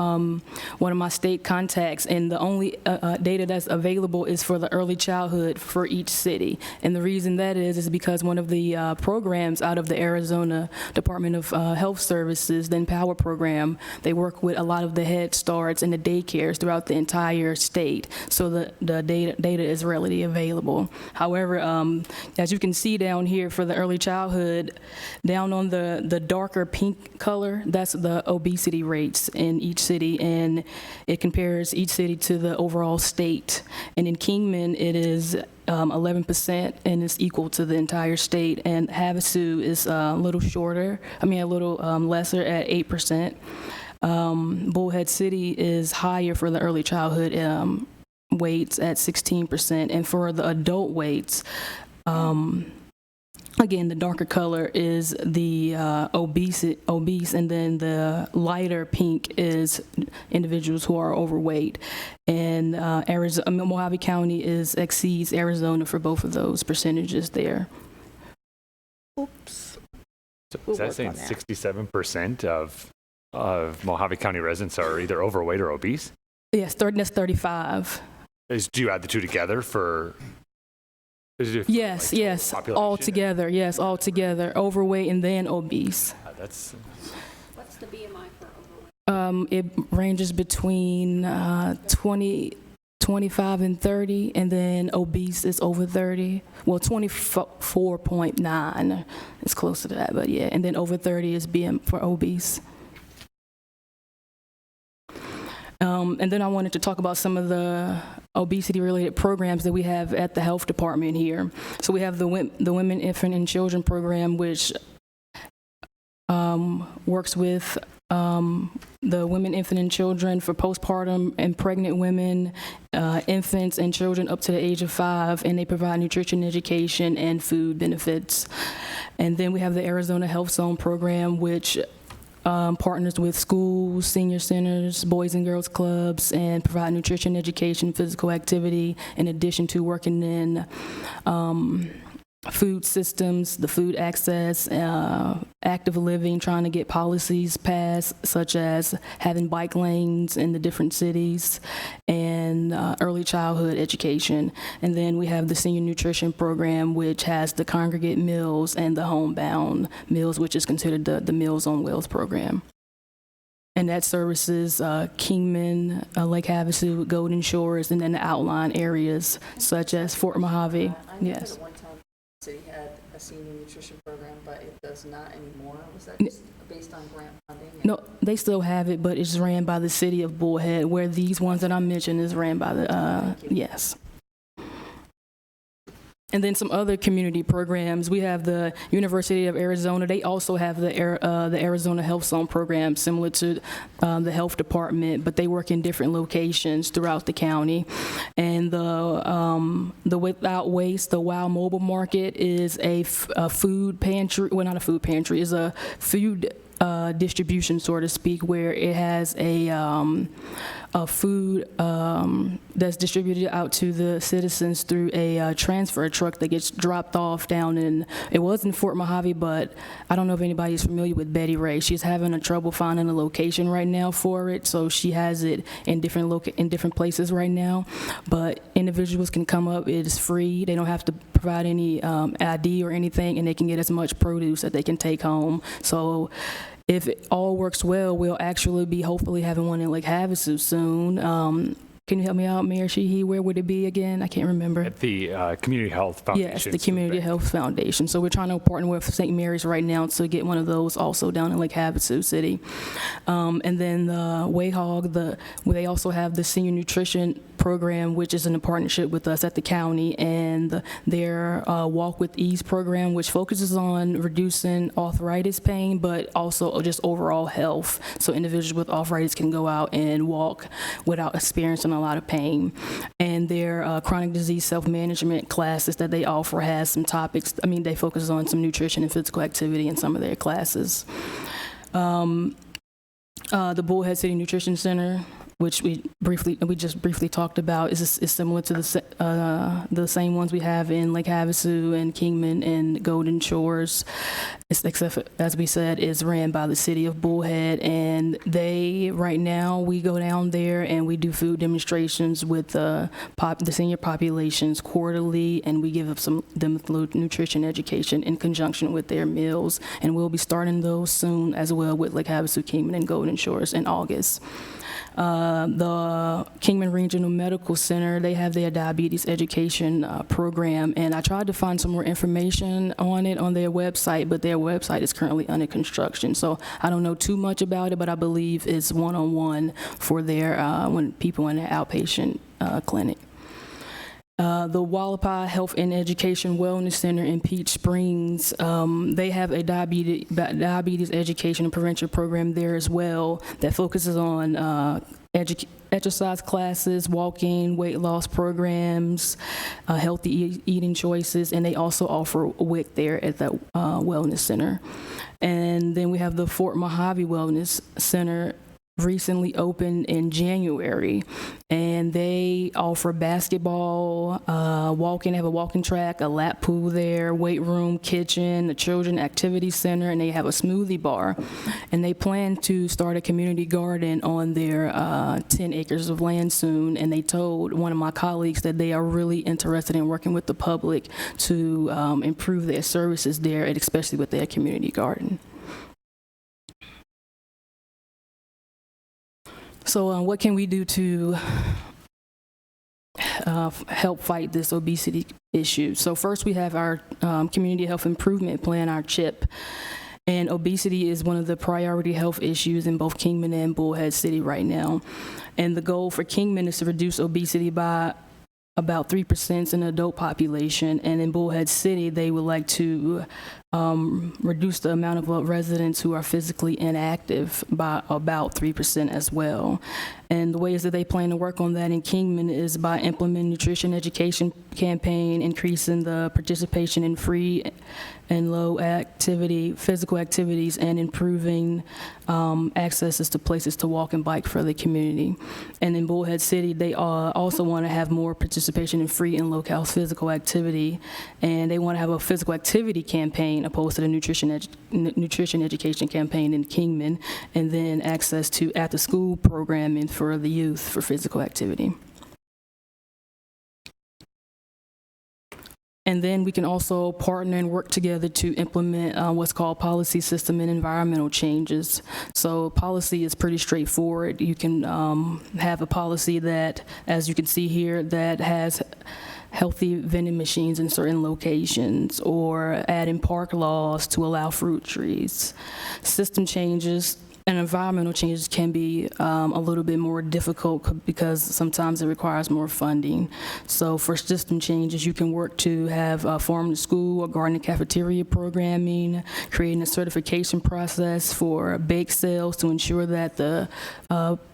one of my state contacts, and the only data that's available is for the early childhood for each city. And the reason that is because one of the programs out of the Arizona Department of Health Services, the Empower program, they work with a lot of the Head Starts and the daycares throughout the entire state, so the data is readily available. However, as you can see down here for the early childhood, down on the darker pink color, that's the obesity rates in each city, and it compares each city to the overall state. And in Kingman, it is 11%, and it's equal to the entire state. And Havasu is a little lesser at 8%. Bullhead City is higher for the early childhood weights at 16%, and for the adult weights, again, the darker color is the obese, and then the lighter pink is individuals who are overweight. And Mojave County exceeds Arizona for both of those percentages there. Oops. So We'll is that work saying on that. 67% of Mojave County residents are either overweight or obese? Yes, that's 35. Do you add the two together for? Yes, yes, all together. Yes, all together. Overweight and then obese. That's. What's the BMI for overweight? It ranges between 25 and 30, and then obese is over 30. Well, 24.9 is close to that, but yeah. And then over 30 is BM for obese. And then I wanted to talk about some of the obesity-related programs that we have at the health department here. So we have the Women, Infant, and Children program, which works with the women, infant, and children for postpartum and pregnant women, infants, and children up to the age of 5, and they provide nutrition education and food benefits. And then we have the Arizona Health Zone program, which partners with schools, senior centers, boys and girls clubs, and provide nutrition education, physical activity, in addition to working in food systems, the food access, active living, trying to get policies passed, such as having bike lanes in the different cities, and early childhood education. And then we have the senior nutrition program, which has the congregate meals and the homebound meals, which is considered the Meals on Wheels program. And that services Kingman, Lake Havasu, Golden Shores, and then the outlying areas, such as Fort Mojave. I know Yes. that at one time, the city had a senior nutrition program, but it does not anymore. Was that just based on grant funding? No, they still have it, but it's ran by the city of Bullhead, where these ones that I mentioned is ran by the, yes. And then some other community programs. We have the University of Arizona. They also have the Arizona Health Zone program, similar to the health department, but they work in different locations throughout the county. And the Without Waste, the WOW Mobile Market, is a food pantry. Well, not a food pantry. Is a food distribution, so to speak, where it has a food that's distributed out to the citizens through a transfer truck that gets dropped off down in, it was in Fort Mojave, but I don't know if anybody's familiar with Betty Ray. She's having a trouble finding a location right now for it, so she has it in different places right now. But individuals can come up, it is free, they don't have to provide any ID or anything, and they can get as much produce that they can take home. So if it all works well, we'll actually be hopefully having one in Lake Havasu soon. Can you help me out, Mayor Sheehy? Where would it be again? I can't remember. At the Community Health Foundation. Yes, the Community Health Foundation. So we're trying to partner with St. Mary's right now to get one of those also down in Lake Havasu City. And then the WAHOG, they also have the Senior Nutrition Program, which is in a partnership with us at the county, and their Walk with Ease program, which focuses on reducing arthritis pain, but also just overall health. So individuals with arthritis can go out and walk without experiencing a lot of pain. And their chronic disease self-management classes that they offer has some topics. I mean, they focus on some nutrition and physical activity in some of their classes. The Bullhead City Nutrition Center, which we just briefly talked about, is similar to the same ones we have in Lake Havasu and Kingman and Golden Shores, except for, as we said, is ran by the city of Bullhead. And right now we go down there and we do food demonstrations with the senior populations quarterly, and we give them nutrition education in conjunction with their meals. And we'll be starting those soon as well with Lake Havasu, Kingman, and Golden Shores in August. The Kingman Regional Medical Center, they have their diabetes education program, and I tried to find some more information on it on their website, but their website is currently under construction, so I don't know too much about it, but I believe it's one-on-one for their when people in their outpatient clinic. The Wallapai Health and Education Wellness Center in Peach Springs, they have a diabetes education and prevention program there as well that focuses on exercise classes, walking, weight loss programs, healthy eating choices, and they also offer WIC there at the Wellness Center. And then we have the Fort Mojave Wellness Center, recently opened in January, and they offer basketball, walking. They have a walking track, a lap pool there, weight room, kitchen, a children activity center, and they have a smoothie bar. And they plan to start a community garden on their 10 acres of land soon, and they told one of my colleagues that they are really interested in working with the public to improve their services there, and especially with their community garden. So what can we do to help fight this obesity issue? So first we have our Community Health Improvement Plan, our CHIP. And obesity is one of the priority health issues in both Kingman and Bullhead City right now. And the goal for Kingman is to reduce obesity by about 3% in the adult population, and in Bullhead City, they would like to reduce the amount of residents who are physically inactive by about 3% as well. And the ways that they plan to work on that in Kingman is by implementing nutrition education campaign, increasing the participation in free and low activity, physical activities, and improving accesses to places to walk and bike for the community. And in Bullhead City, they also want to have more participation in free and low-cost physical activity, and they want to have a physical activity campaign opposed to the nutrition education campaign in Kingman, and then access to after-school programming for the youth for physical activity. And then we can also partner and work together to implement what's called policy, system, and environmental changes. So policy is pretty straightforward. You can have a policy that, as you can see here, that has healthy vending machines in certain locations, or adding park laws to allow fruit trees. System changes and environmental changes can be a little bit more difficult because sometimes it requires more funding. So for system changes, you can work to have farm to school or garden and cafeteria programming, creating a certification process for bake sales to ensure that the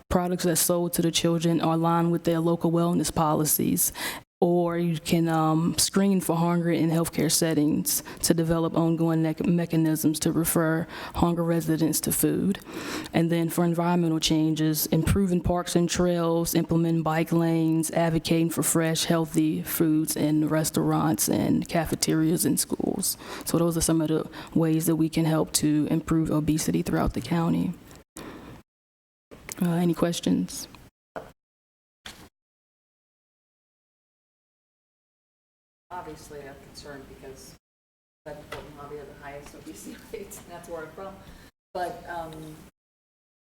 products that's sold to the children are aligned with their local wellness policies. Or you can screen for hunger in healthcare settings to develop ongoing mechanisms to refer hunger residents to food. And then for environmental changes, improving parks and trails, implementing bike lanes, advocating for fresh, healthy foods in restaurants and cafeterias and schools. So those are some of the ways that we can help to improve obesity throughout the county. Any questions? Obviously, I'm concerned because Fort Mojave are the highest obesity rates, and that's where I'm from. But,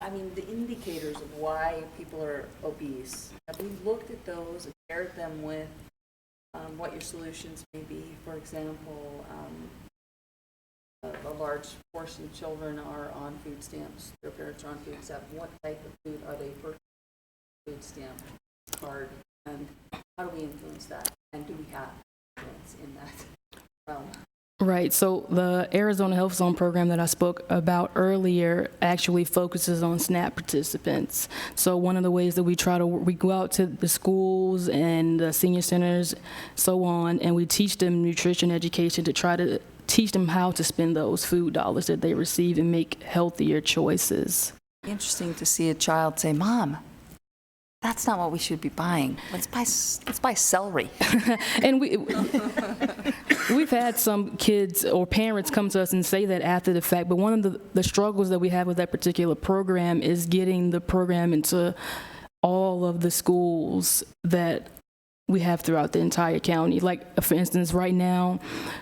I mean, the indicators of why people are obese, have we looked at those and paired them with what your solutions may be? For example, a large portion of children are on food stamps. Their parents are on food stamps. What type of food are they per food stamp card? And how do we influence that? And do we have influence in that realm? Right. So the Arizona Health Zone program that I spoke about earlier actually focuses on SNAP participants. So one of the ways that we go out to the schools and the senior centers, so on, and we teach them nutrition education to try to teach them how to spend those food dollars that they receive and make healthier choices. Interesting to see a child say, "Mom, that's not what we should be buying. Let's buy celery." And we've had some kids or parents come to us and say that after the fact, but one of the struggles that we have with that particular program is getting the program into all of the schools that we have throughout the entire county. Like, for instance, right now,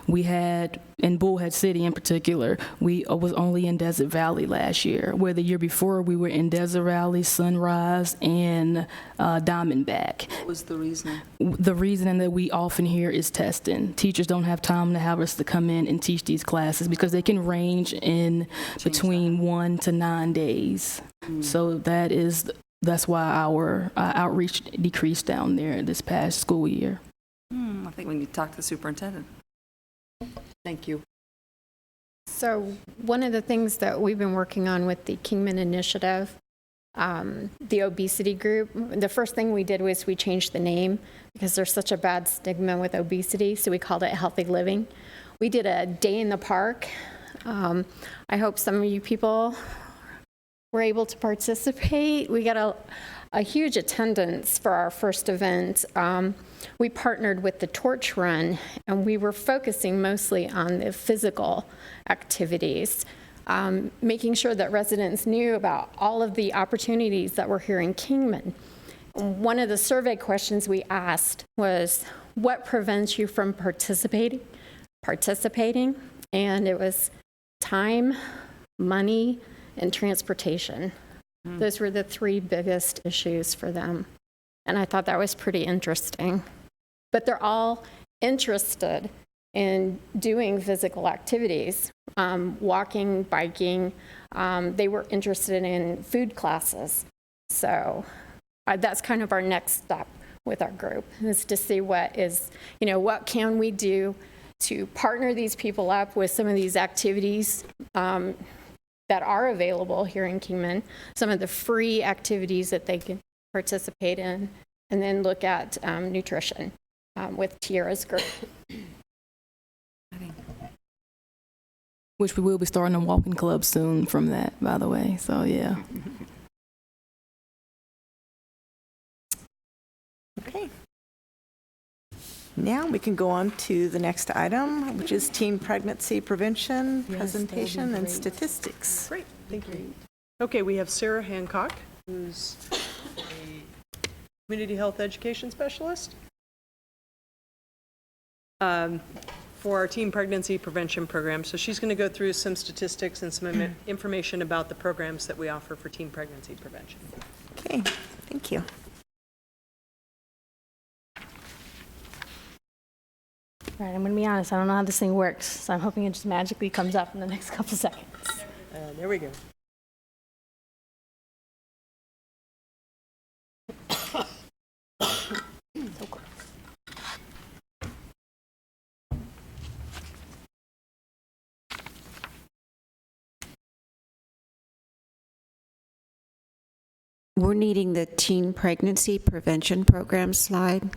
we had, in Bullhead City in particular, we was only in Desert Valley last year, where the year before we were in Desert Valley, Sunrise, and Diamondback. What was the reason? The reason that we often hear is testing. Teachers don't have time to have us to come in and teach these classes because they can range in between 1 to 9 days. So that's why our outreach decreased down there this past school year. I think we need to talk to the superintendent. Thank you. So one of the things that we've been working on with the Kingman Initiative, the obesity group, the first thing we did was we changed the name because there's such a bad stigma with obesity, so we called it Healthy Living. We did a day in the park. I hope some of you people were able to participate. We got a huge attendance for our first event. We partnered with the Torch Run, and we were focusing mostly on the physical activities, making sure that residents knew about all of the opportunities that were here in Kingman. One of the survey questions we asked was, what prevents you from participating? And it was time, money, and transportation. Those were the three biggest issues for them. And I thought that was pretty interesting. But they're all interested in doing physical activities, walking, biking. They were interested in food classes. So that's kind of our next step with our group, is to see what can we do to partner these people up with some of these activities that are available here in Kingman, some of the free activities that they can participate in, and then look at nutrition with Tiara's group. Which we will be starting a walking club soon from that, by the way, so yeah. Okay. Now we can go on to the next item, which is teen pregnancy prevention, presentation, and statistics. Great, thank you. Okay, we have Sarah Hancock, who's a community health education specialist for our teen pregnancy prevention program. So she's going to go through some statistics and some information about the programs that we offer for teen pregnancy prevention. Okay, thank you. All right, I'm going to be honest, I don't know how this thing works, so I'm hoping it just magically comes up in the next couple seconds. There we go. We're needing the teen pregnancy prevention program slide.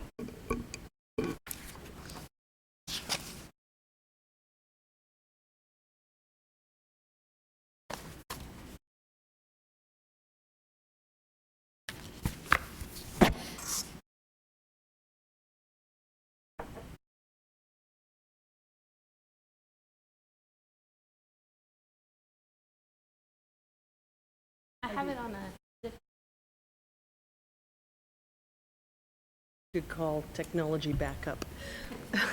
I have it on a... Good call, technology backup. I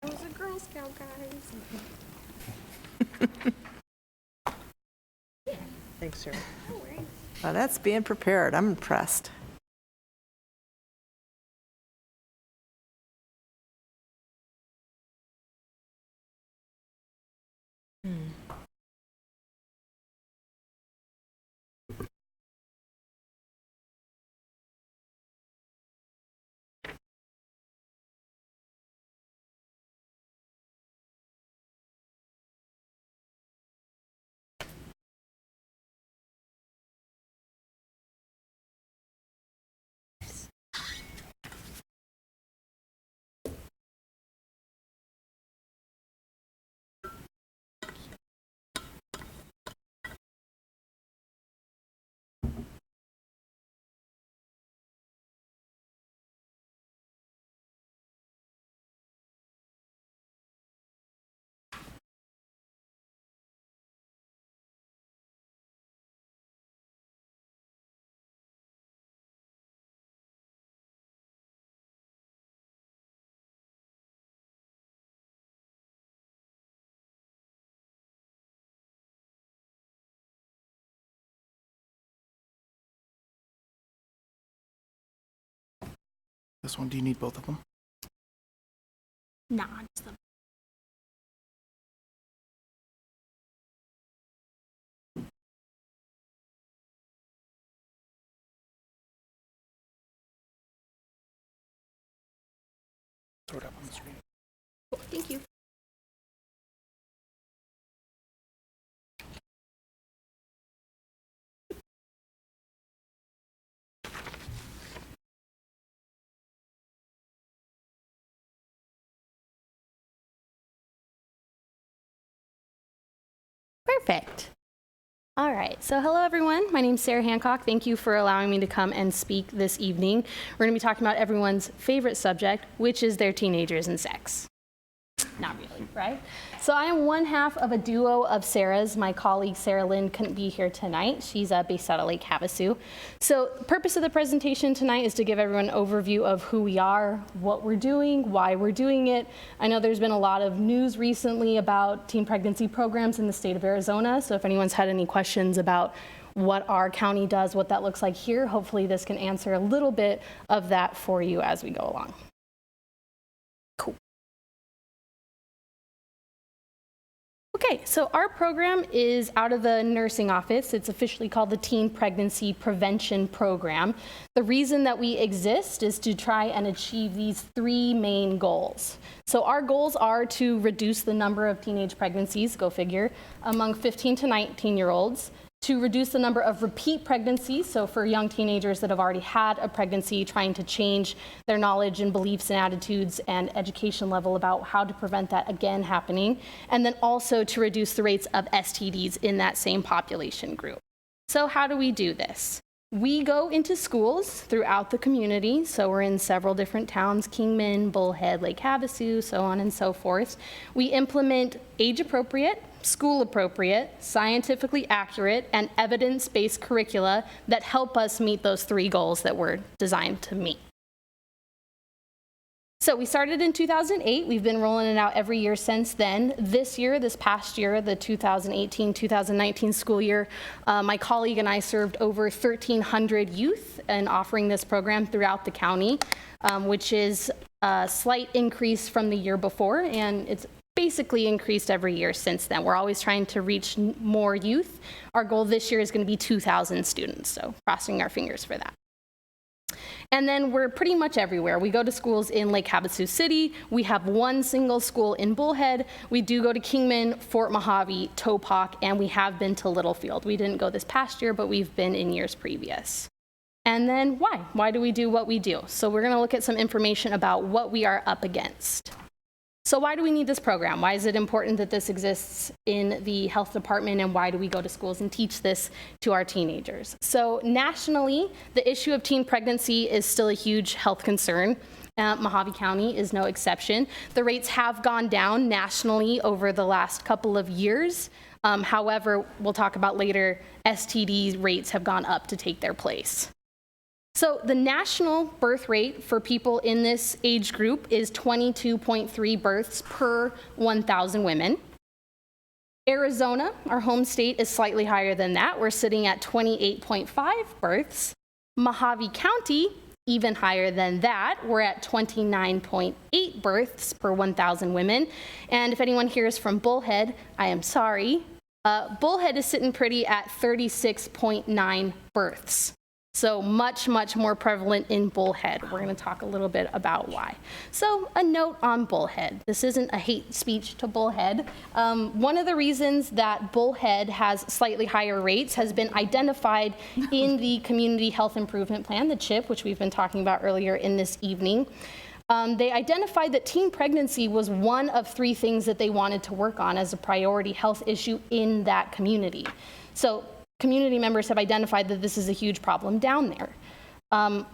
was a Girl Scout, guys. Thanks, Sarah. Well, that's being prepared. I'm impressed. This one, do you need both of them? Nah, just the Throw it up on the screen. Thank you. Perfect. All right, so hello everyone. My name's Sarah Hancock. Thank you for allowing me to come and speak this evening. We're going to be talking about everyone's favorite subject, which is their teenagers and sex. Not really, right? So I am one half of a duo of Sarah's. My colleague Sarah Lynn couldn't be here tonight. She's based out of Lake Havasu. So the purpose of the presentation tonight is to give everyone an overview of who we are, what we're doing, why we're doing it. I know there's been a lot of news recently about teen pregnancy programs in the state of Arizona. So if anyone's had any questions about what our county does, what that looks like here, hopefully this can answer a little bit of that for you as we go along. Okay, so our program is out of the nursing office. It's officially called the Teen Pregnancy Prevention Program. The reason that we exist is to try and achieve these three main goals. So our goals are to reduce the number of teenage pregnancies, go figure, among 15 to 19-year-olds, to reduce the number of repeat pregnancies, so for young teenagers that have already had a pregnancy, trying to change their knowledge and beliefs and attitudes and education level about how to prevent that again happening, and then also to reduce the rates of STDs in that same population group. So how do we do this? We go into schools throughout the community, so we're in several different towns, Kingman, Bullhead, Lake Havasu, so on and so forth. We implement age-appropriate, school-appropriate, scientifically accurate, and evidence-based curricula that help us meet those three goals that we're designed to meet. So we started in 2008. We've been rolling it out every year since then. This year, this past year, the 2018-2019 school year, my colleague and I served over 1,300 youth in offering this program throughout the county, which is a slight increase from the year before, and it's basically increased every year since then. We're always trying to reach more youth. Our goal this year is going to be 2,000 students, so crossing our fingers for that. And then we're pretty much everywhere. We go to schools in Lake Havasu City. We have one single school in Bullhead. We do go to Kingman, Fort Mojave, Topak, and we have been to Littlefield. We didn't go this past year, but we've been in years previous. And then why? Why do we do what we do? So we're going to look at some information about what we are up against. So why do we need this program? Why is it important that this exists in the health department, and why do we go to schools and teach this to our teenagers? So nationally, the issue of teen pregnancy is still a huge health concern. Mojave County is no exception. The rates have gone down nationally over the last couple of years. However, we'll talk about later, STD rates have gone up to take their place. So the national birth rate for people in this age group is 22.3 births per 1,000 women. Arizona, our home state, is slightly higher than that. We're sitting at 28.5 births. Mojave County, even higher than that. We're at 29.8 births per 1,000 women. And if anyone here is from Bullhead, I am sorry. Bullhead is sitting pretty at 36.9 births. So much, much more prevalent in Bullhead. We're going to talk a little bit about why. So a note on Bullhead. This isn't a hate speech to Bullhead. One of the reasons that Bullhead has slightly higher rates has been identified in the Community Health Improvement Plan, the CHIP, which we've been talking about earlier in this evening. They identified that teen pregnancy was one of 3 things that they wanted to work on as a priority health issue in that community. So community members have identified that this is a huge problem down there.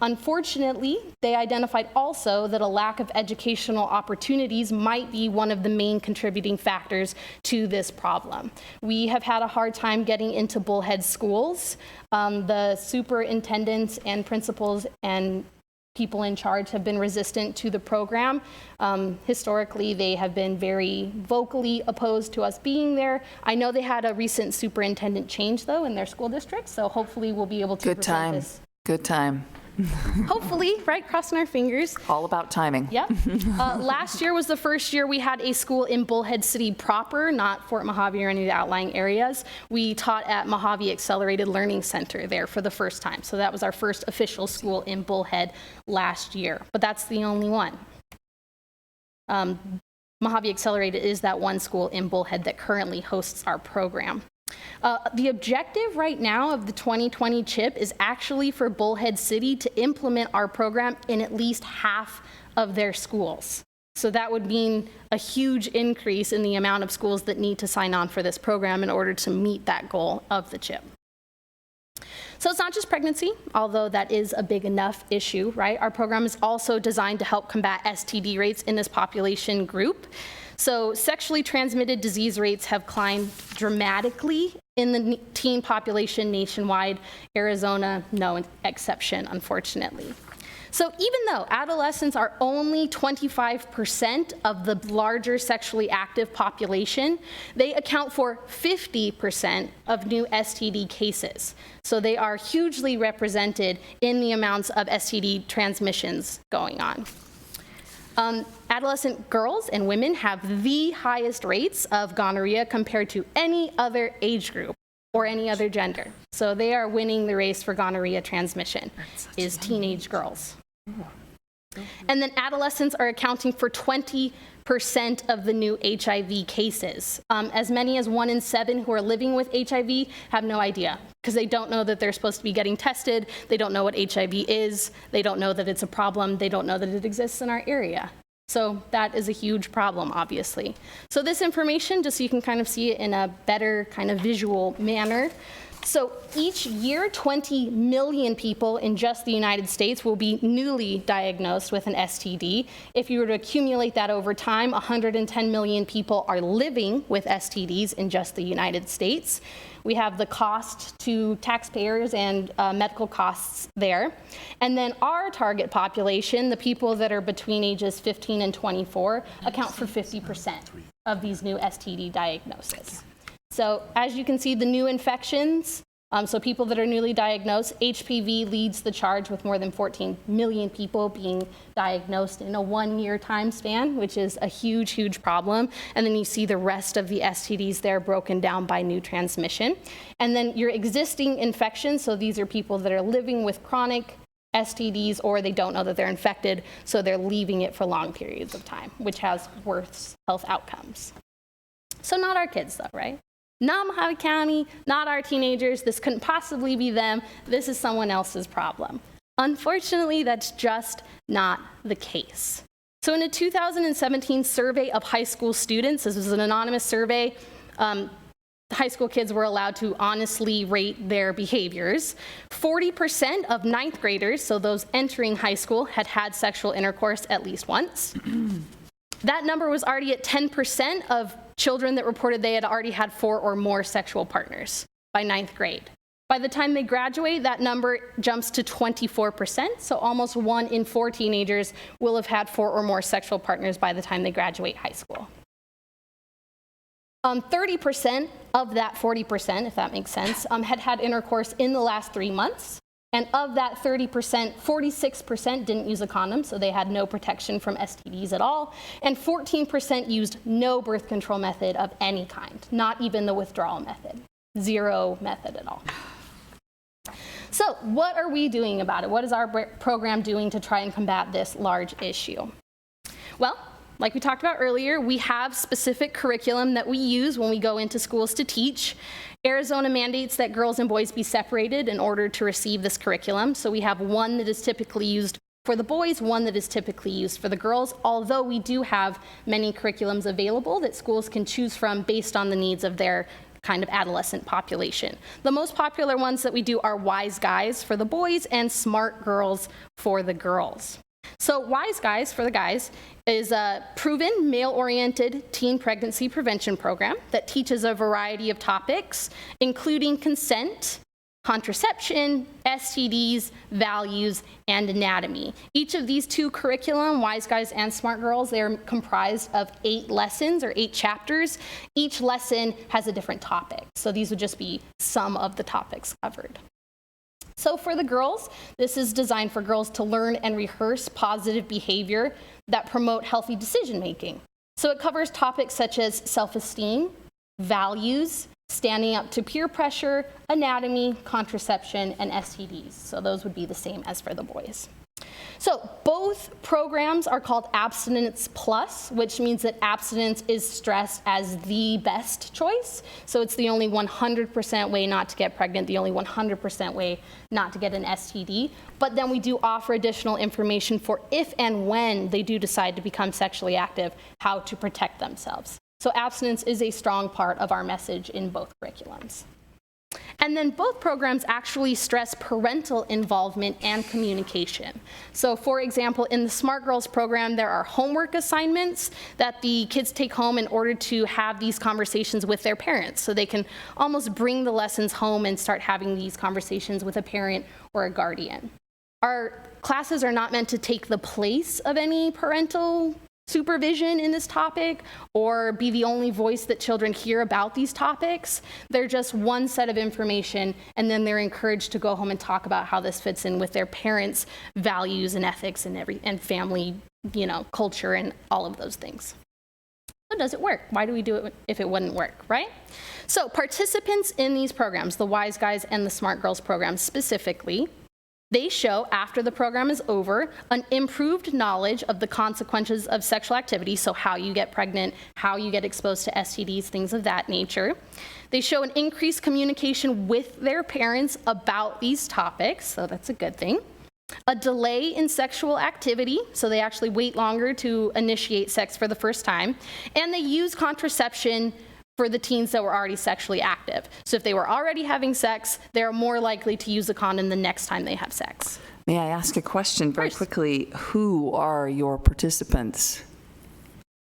Unfortunately, they identified also that a lack of educational opportunities might be one of the main contributing factors to this problem. We have had a hard time getting into Bullhead schools. The superintendents and principals and people in charge have been resistant to the program. Historically, they have been very vocally opposed to us being there. I know they had a recent superintendent change, though, in their school district, so hopefully we'll be able to present this. Good time. Hopefully, right? Crossing our fingers. All about timing. Yep. Last year was the first year we had a school in Bullhead City proper, not Fort Mojave or any of the outlying areas. We taught at Mojave Accelerated Learning Center there for the first time. So that was our first official school in Bullhead last year. But that's the only one. Mojave Accelerated is that one school in Bullhead that currently hosts our program. The objective right now of the 2020 CHIP is actually for Bullhead City to implement our program in at least half of their schools. So that would mean a huge increase in the amount of schools that need to sign on for this program in order to meet that goal of the CHIP. So it's not just pregnancy, although that is a big enough issue, right? Our program is also designed to help combat STD rates in this population group. So sexually transmitted disease rates have climbed dramatically in the teen population nationwide. Arizona, no exception, unfortunately. So even though adolescents are only 25% of the larger sexually active population, they account for 50% of new STD cases. So they are hugely represented in the amounts of STD transmissions going on. Adolescent girls and women have the highest rates of gonorrhea compared to any other age group or any other gender. So they are winning the race for gonorrhea transmission, is teenage girls. And then adolescents are accounting for 20% of the new HIV cases. As many as 1 in 7 who are living with HIV have no idea because they don't know that they're supposed to be getting tested. They don't know what HIV is. They don't know that it's a problem. They don't know that it exists in our area. So that is a huge problem, obviously. So this information, just so you can kind of see it in a better kind of visual manner. So each year, 20 million people in just the United States will be newly diagnosed with an STD. If you were to accumulate that over time, 110 million people are living with STDs in just the United States. We have the cost to taxpayers and medical costs there. And then our target population, the people that are between ages 15 and 24, account for 50% of these new STD diagnoses. So as you can see, the new infections, so people that are newly diagnosed, HPV leads the charge with more than 14 million people being diagnosed in a 1-year time span, which is a huge, huge problem. And then you see the rest of the STDs there broken down by new transmission. And then your existing infections, so these are people that are living with chronic STDs or they don't know that they're infected, so they're leaving it for long periods of time, which has worse health outcomes. So not our kids though, right? Not Mojave County, not our teenagers. This couldn't possibly be them. This is someone else's problem. Unfortunately, that's just not the case. So in a 2017 survey of high school students, this was an anonymous survey, high school kids were allowed to honestly rate their behaviors. 40% of 9th graders, so those entering high school, had had sexual intercourse at least once. That number was already at 10% of children that reported they had already had 4 or more sexual partners by 9th grade. By the time they graduate, that number jumps to 24%, so almost 1 in 4 teenagers will have had 4 or more sexual partners by the time they graduate high school. 30% of that 40%, if that makes sense, had had intercourse in the last 3 months. And of that 30%, 46% didn't use a condom, so they had no protection from STDs at all. And 14% used no birth control method of any kind, not even the withdrawal method. Zero method at all. So what are we doing about it? What is our program doing to try and combat this large issue? Well, like we talked about earlier, we have specific curriculum that we use when we go into schools to teach. Arizona mandates that girls and boys be separated in order to receive this curriculum. So we have one that is typically used for the boys, one that is typically used for the girls, although we do have many curriculums available that schools can choose from based on the needs of their kind of adolescent population. The most popular ones that we do are Wise Guys for the boys and Smart Girls for the girls. So Wise Guys for the guys is a proven male-oriented teen pregnancy prevention program that teaches a variety of topics, including consent, contraception, STDs, values, and anatomy. Each of these two curriculum, Wise Guys and Smart Girls, they are comprised of 8 lessons or 8 chapters. Each lesson has a different topic. So these would just be some of the topics covered. So for the girls, this is designed for girls to learn and rehearse positive behavior that promote healthy decision making. So it covers topics such as self-esteem, values, standing up to peer pressure, anatomy, contraception, and STDs. So those would be the same as for the boys. So both programs are called Abstinence Plus, which means that abstinence is stressed as the best choice. So it's the only 100% way not to get pregnant, the only 100% way not to get an STD. But then we do offer additional information for if and when they do decide to become sexually active, how to protect themselves. So abstinence is a strong part of our message in both curriculums. And then both programs actually stress parental involvement and communication. So for example, in the Smart Girls program, there are homework assignments that the kids take home in order to have these conversations with their parents. So they can almost bring the lessons home and start having these conversations with a parent or a guardian. Our classes are not meant to take the place of any parental supervision in this topic or be the only voice that children hear about these topics. They're just one set of information, and then they're encouraged to go home and talk about how this fits in with their parents' values and ethics and family, culture and all of those things. So does it work? Why do we do it if it wouldn't work, right? So participants in these programs, the Wise Guys and the Smart Girls programs specifically, they show, after the program is over, an improved knowledge of the consequences of sexual activity, so how you get pregnant, how you get exposed to STDs, things of that nature. They show an increased communication with their parents about these topics, so that's a good thing. A delay in sexual activity, so they actually wait longer to initiate sex for the first time. And they use contraception for the teens that were already sexually active. So if they were already having sex, they're more likely to use a condom the next time they have sex. May I ask a question very quickly? Who are your participants?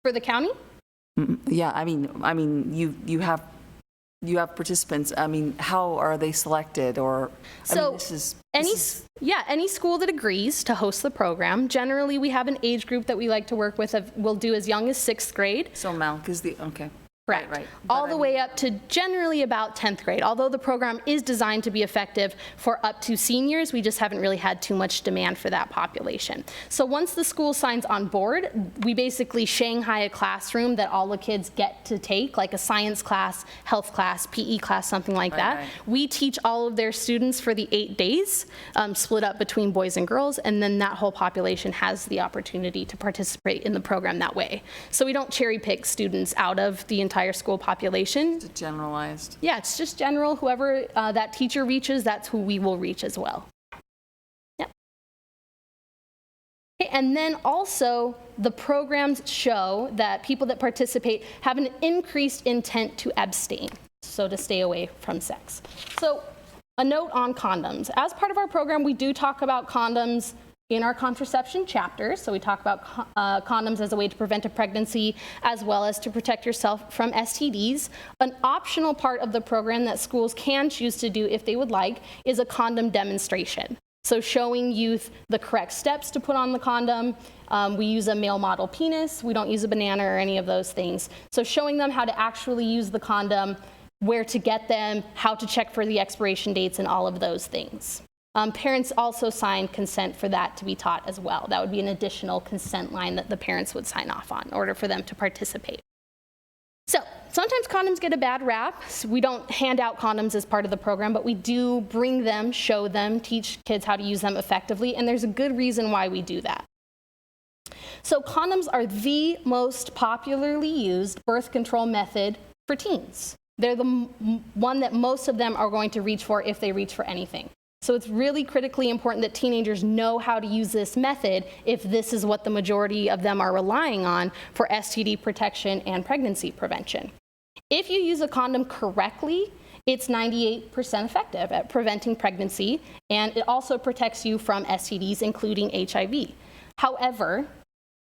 For the county? Yeah, I mean, you have participants. I mean, how are they selected? Or any school that agrees to host the program. Generally, we have an age group that we like to work with. We'll do as young as 6th grade. So Malk is okay. Correct. Right. All the way up to generally about 10th grade. Although the program is designed to be effective for up to seniors, we just haven't really had too much demand for that population. So once the school signs on board, we basically Shanghai a classroom that all the kids get to take, like a science class, health class, PE class, something like that. Right. We teach all of their students for the 8 days, split up between boys and girls, and then that whole population has the opportunity to participate in the program that way. So we don't cherry pick students out of the entire school population. It's generalized. Yeah, it's just general. Whoever that teacher reaches, that's who we will reach as well. Yep. Okay, and then also the programs show that people that participate have an increased intent to abstain, so to stay away from sex. So a note on condoms. As part of our program, we do talk about condoms in our contraception chapter. So we talk about condoms as a way to prevent a pregnancy as well as to protect yourself from STDs. An optional part of the program that schools can choose to do if they would like is a condom demonstration. So showing youth the correct steps to put on the condom. We use a male model penis. We don't use a banana or any of those things. So showing them how to actually use the condom, where to get them, how to check for the expiration dates, and all of those things. Parents also sign consent for that to be taught as well. That would be an additional consent line that the parents would sign off on in order for them to participate. So sometimes condoms get a bad rap. So we don't hand out condoms as part of the program, but we do bring them, show them, teach kids how to use them effectively, and there's a good reason why we do that. So condoms are the most popularly used birth control method for teens. They're the one that most of them are going to reach for if they reach for anything. So it's really critically important that teenagers know how to use this method if this is what the majority of them are relying on for STD protection and pregnancy prevention. If you use a condom correctly, it's 98% effective at preventing pregnancy, and it also protects you from STDs, including HIV. However,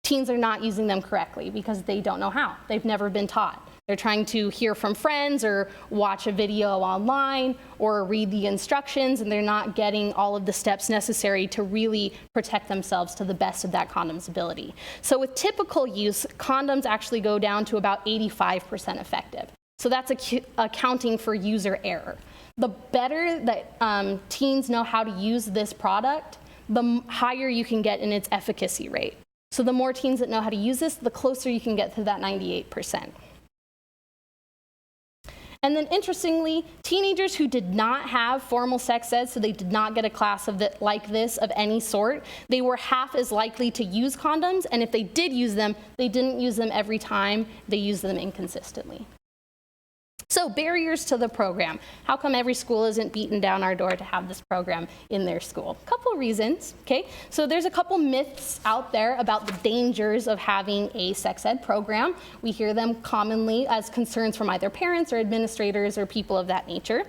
teens are not using them correctly because they don't know how. They've never been taught. They're trying to hear from friends or watch a video online or read the instructions, and they're not getting all of the steps necessary to really protect themselves to the best of that condom's ability. So with typical use, condoms actually go down to about 85% effective. So that's accounting for user error. The better that teens know how to use this product, the higher you can get in its efficacy rate. So the more teens that know how to use this, the closer you can get to that 98%. And then interestingly, teenagers who did not have formal sex ed, so they did not get a class like this of any sort, they were half as likely to use condoms, and if they did use them, they didn't use them every time, they used them inconsistently. So barriers to the program. How come every school isn't beating down our door to have this program in their school? A couple reasons, okay? So there's a couple myths out there about the dangers of having a sex ed program. We hear them commonly as concerns from either parents or administrators or people of that nature.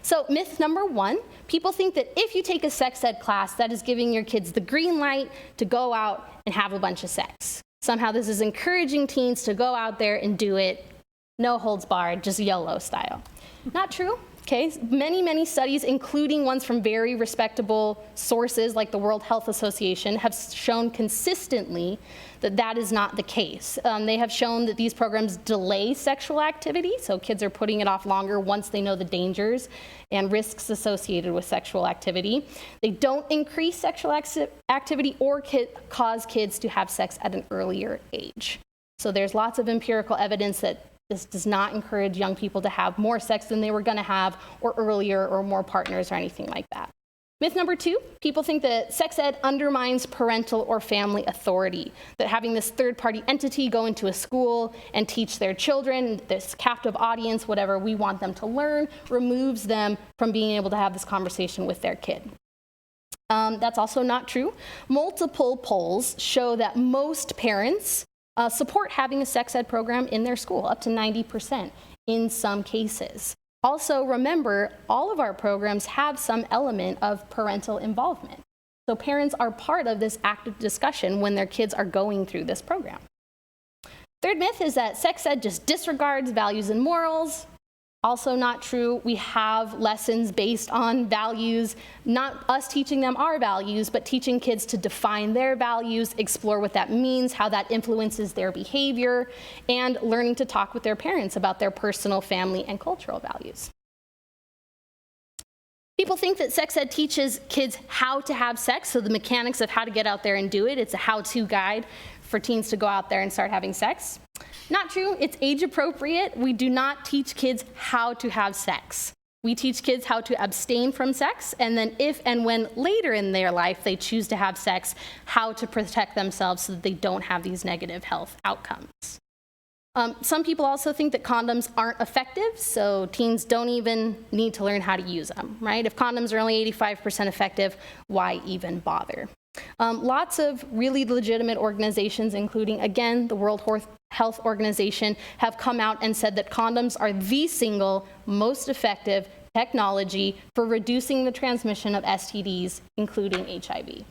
So myth number one, people think that if you take a sex ed class, that is giving your kids the green light to go out and have a bunch of sex. Somehow this is encouraging teens to go out there and do it, no holds barred, just YOLO style. Not true, okay? Many studies, including ones from very respectable sources like the World Health Association, have shown consistently that that is not the case. They have shown that these programs delay sexual activity, so kids are putting it off longer once they know the dangers and risks associated with sexual activity. They don't increase sexual activity or cause kids to have sex at an earlier age. So there's lots of empirical evidence that this does not encourage young people to have more sex than they were going to have, or earlier, or more partners, or anything like that. Myth number two, people think that sex ed undermines parental or family authority, that having this third-party entity go into a school and teach their children, this captive audience, whatever we want them to learn, removes them from being able to have this conversation with their kid. That's also not true. Multiple polls show that most parents support having a sex ed program in their school, up to 90% in some cases. Also, remember, all of our programs have some element of parental involvement. So parents are part of this active discussion when their kids are going through this program. Third myth is that sex ed just disregards values and morals. Also not true. We have lessons based on values, not us teaching them our values, but teaching kids to define their values, explore what that means, how that influences their behavior, and learning to talk with their parents about their personal, family, and cultural values. People think that sex ed teaches kids how to have sex, so the mechanics of how to get out there and do it. It's a how-to guide for teens to go out there and start having sex. Not true. It's age appropriate. We do not teach kids how to have sex. We teach kids how to abstain from sex, and then if and when later in their life they choose to have sex, how to protect themselves so that they don't have these negative health outcomes. Some people also think that condoms aren't effective, so teens don't even need to learn how to use them, right? If condoms are only 85% effective, why even bother? Lots of really legitimate organizations, including, again, the World Health Organization, have come out and said that condoms are the single most effective technology for reducing the transmission of STDs, including HIV.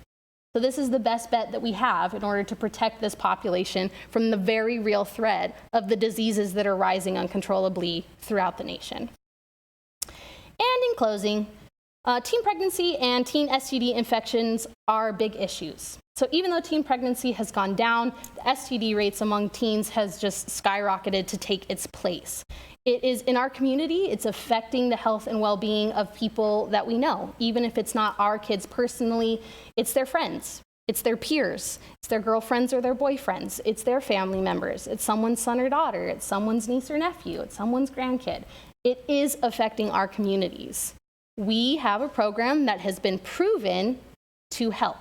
So this is the best bet that we have in order to protect this population from the very real threat of the diseases that are rising uncontrollably throughout the nation. And in closing, Teen pregnancy and teen STD infections are big issues. So even though teen pregnancy has gone down, the STD rates among teens has just skyrocketed to take its place. It is in our community, it's affecting the health and well-being of people that we know. Even if it's not our kids personally, it's their friends, it's their peers, it's their girlfriends or their boyfriends, it's their family members, it's someone's son or daughter, it's someone's niece or nephew, it's someone's grandkid. It is affecting our communities. We have a program that has been proven to help.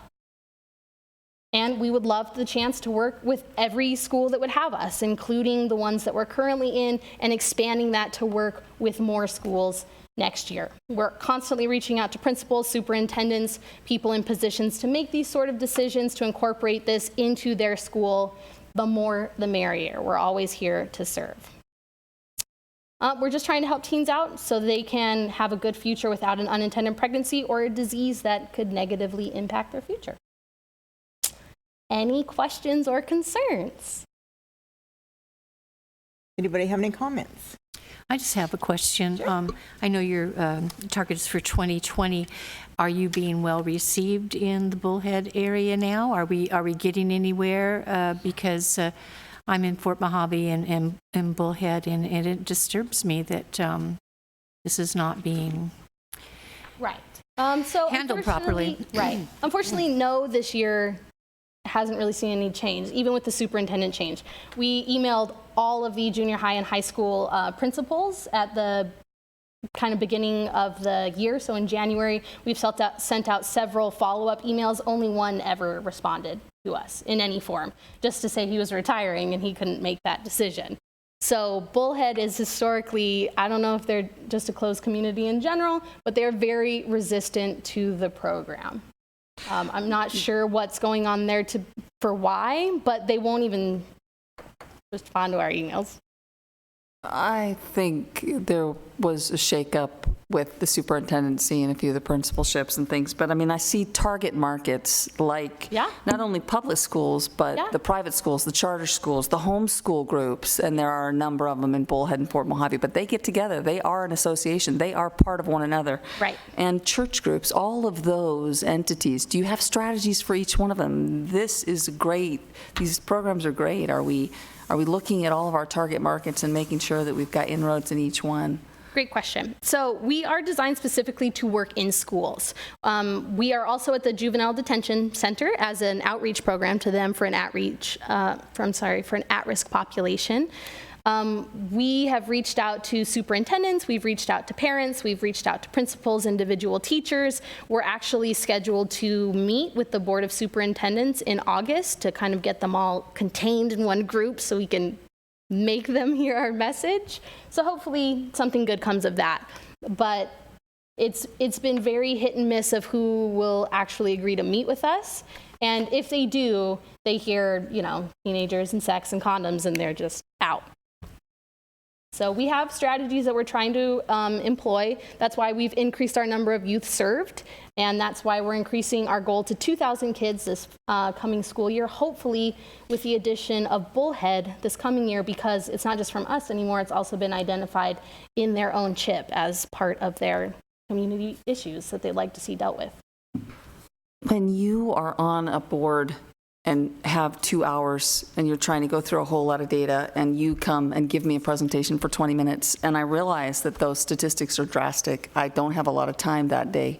And we would love the chance to work with every school that would have us, including the ones that we're currently in, and expanding that to work with more schools next year. We're constantly reaching out to principals, superintendents, people in positions to make these sort of decisions to incorporate this into their school. The more, the merrier. We're always here to serve. We're just trying to help teens out so they can have a good future without an unintended pregnancy or a disease that could negatively impact their future. Any questions or concerns? Anybody have any comments? I just have a question. Sure. I know your target is for 2020. Are you being well received in the Bullhead area now? Are we getting anywhere? Because I'm in Fort Mojave and Bullhead, and it disturbs me that this is not being handled properly. Right. Unfortunately, no, this year hasn't really seen any change, even with the superintendent change. We emailed all of the junior high and high school principals at the kind of beginning of the year. So in January, we've sent out several follow-up emails. Only one ever responded to us in any form, just to say he was retiring and he couldn't make that decision. So Bullhead is historically, I don't know if they're just a closed community in general, but they're very resistant to the program. I'm not sure what's going on there for why, but they won't even respond to our emails. I think there was a shakeup with the superintendency and a few of the principalships and things, but I mean, I see target markets like not only public schools, but the private schools, the charter schools, the homeschool groups, and there are a number of them in Bullhead and Fort Mojave, but they get together. They are an association. They are part of one another. Right. And church groups, all of those entities, do you have strategies for each one of them? This is great. These programs are great. Are we looking at all of our target markets and making sure that we've got inroads in each one? Great question. So we are designed specifically to work in schools. We are also at the Juvenile Detention Center as an outreach program to them for an for an at-risk population. We have reached out to superintendents, we've reached out to parents, we've reached out to principals, individual teachers. We're actually scheduled to meet with the Board of Superintendents in August to kind of get them all contained in one group so we can make them hear our message. So hopefully something good comes of that. But it's been very hit and miss of who will actually agree to meet with us. And if they do, they hear, teenagers and sex and condoms, and they're just out. So we have strategies that we're trying to employ. That's why we've increased our number of youth served, and that's why we're increasing our goal to 2,000 kids this coming school year, hopefully with the addition of Bullhead this coming year, because it's not just from us anymore, it's also been identified in their own CHIP as part of their community issues that they'd like to see dealt with. When you are on a board and have 2 hours and you're trying to go through a whole lot of data and you come and give me a presentation for 20 minutes and I realize that those statistics are drastic, I don't have a lot of time that day,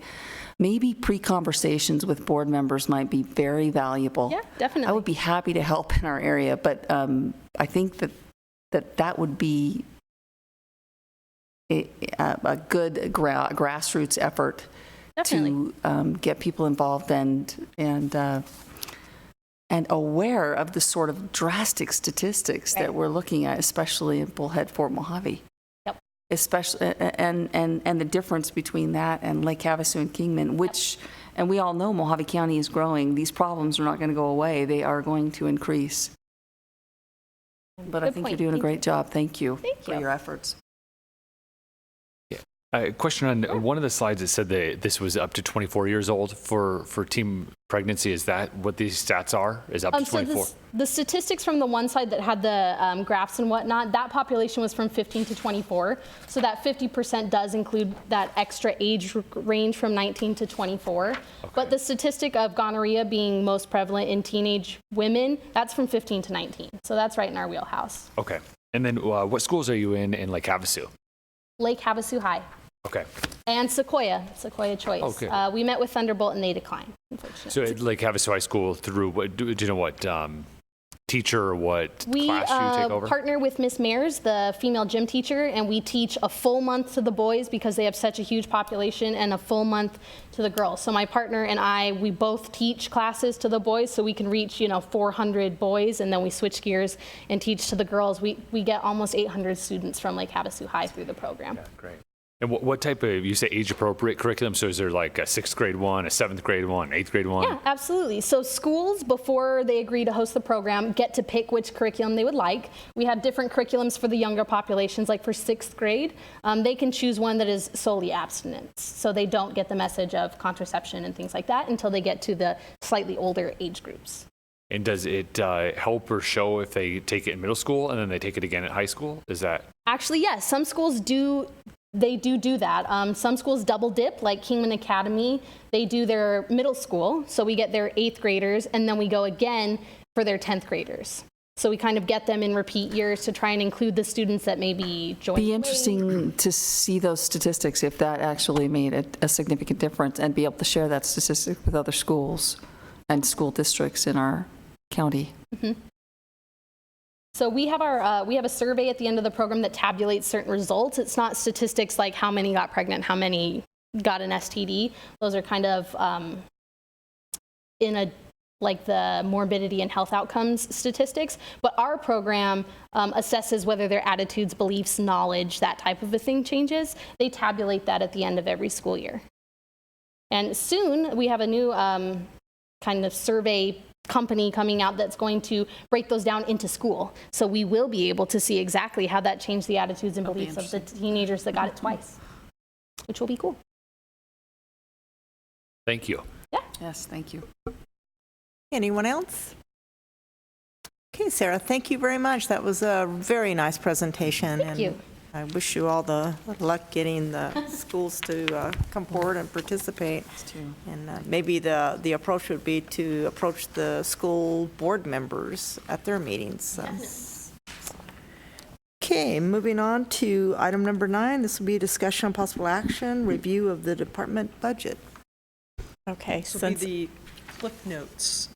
maybe pre-conversations with board members might be very valuable. Yeah, definitely. I would be happy to help in our area, but I think that would be a good grassroots effort to get people involved and aware of the sort of drastic statistics that we're looking at, especially in Bullhead, Fort Mojave. Yep. Especially, and the difference between that and Lake Havasu and Kingman, which, and we all know Mojave County is growing. These problems are not going to go away. They are going to increase. But I think you're doing a great job. Thank you for your efforts. Question on one of the slides, it said that this was up to 24 years old for teen pregnancy. Is that what these stats are? Is up to 24? So the statistics from the one side that had the graphs and whatnot, that population was from 15 to 24. So that 50% does include that extra age range from 19 to 24. Okay. But the statistic of gonorrhea being most prevalent in teenage women, that's from 15 to 19. So that's right in our wheelhouse. Okay. And then what schools are you in Lake Havasu? Lake Havasu High. Okay. And Sequoia Choice. Okay. We met with Thunderbolt and they declined, unfortunately. So at Lake Havasu High School, through what, do you know what teacher or what class you take over? We partner with Miss Mayers, the female gym teacher, and we teach a full month to the boys because they have such a huge population, and a full month to the girls. So my partner and I, we both teach classes to the boys so we can reach, 400 boys, and then we switch gears and teach to the girls. We get almost 800 students from Lake Havasu High through the program. Yeah, great. And what type of, you say age-appropriate curriculum? So is there like a 6th grade one, a 7th grade one, 8th grade one? Yeah, absolutely. So schools, before they agree to host the program, get to pick which curriculum they would like. We have different curriculums for the younger populations, like for 6th grade. They can choose one that is solely abstinence. So they don't get the message of contraception and things like that until they get to the slightly older age groups. And does it help or show if they take it in middle school and then they take it again at high school? Is that? Actually, yes. Some schools do. They do that. Some schools double dip, like Kingman Academy. They do their middle school, so we get their 8th graders, and then we go again for their 10th graders. So we kind of get them in repeat years to try and include the students that maybe join. Be interesting to see those statistics, if that actually made a significant difference, and be able to share that statistic with other schools and school districts in our county. Mm-hmm. So we have a survey at the end of the program that tabulates certain results. It's not statistics like how many got pregnant, how many got an STD. Those are kind of like the morbidity and health outcomes statistics. But our program assesses whether their attitudes, beliefs, knowledge, that type of a thing changes. They tabulate that at the end of every school year. And soon we have a new kind of survey company coming out that's going to break those down into school. So we will be able to see exactly how that changed the attitudes and beliefs of the teenagers that got it twice, which will be cool. Thank you. Yeah. Yes, thank you. Anyone else? Okay, Sarah, thank you very much. That was a very nice presentation. Thank you. I wish you all the luck getting the schools to come forward and participate. And maybe the approach would be to approach the school board members at their meetings. Okay, moving on to item number 9. This will be a discussion on possible action, review of the department budget. Okay, this will be the flip notes.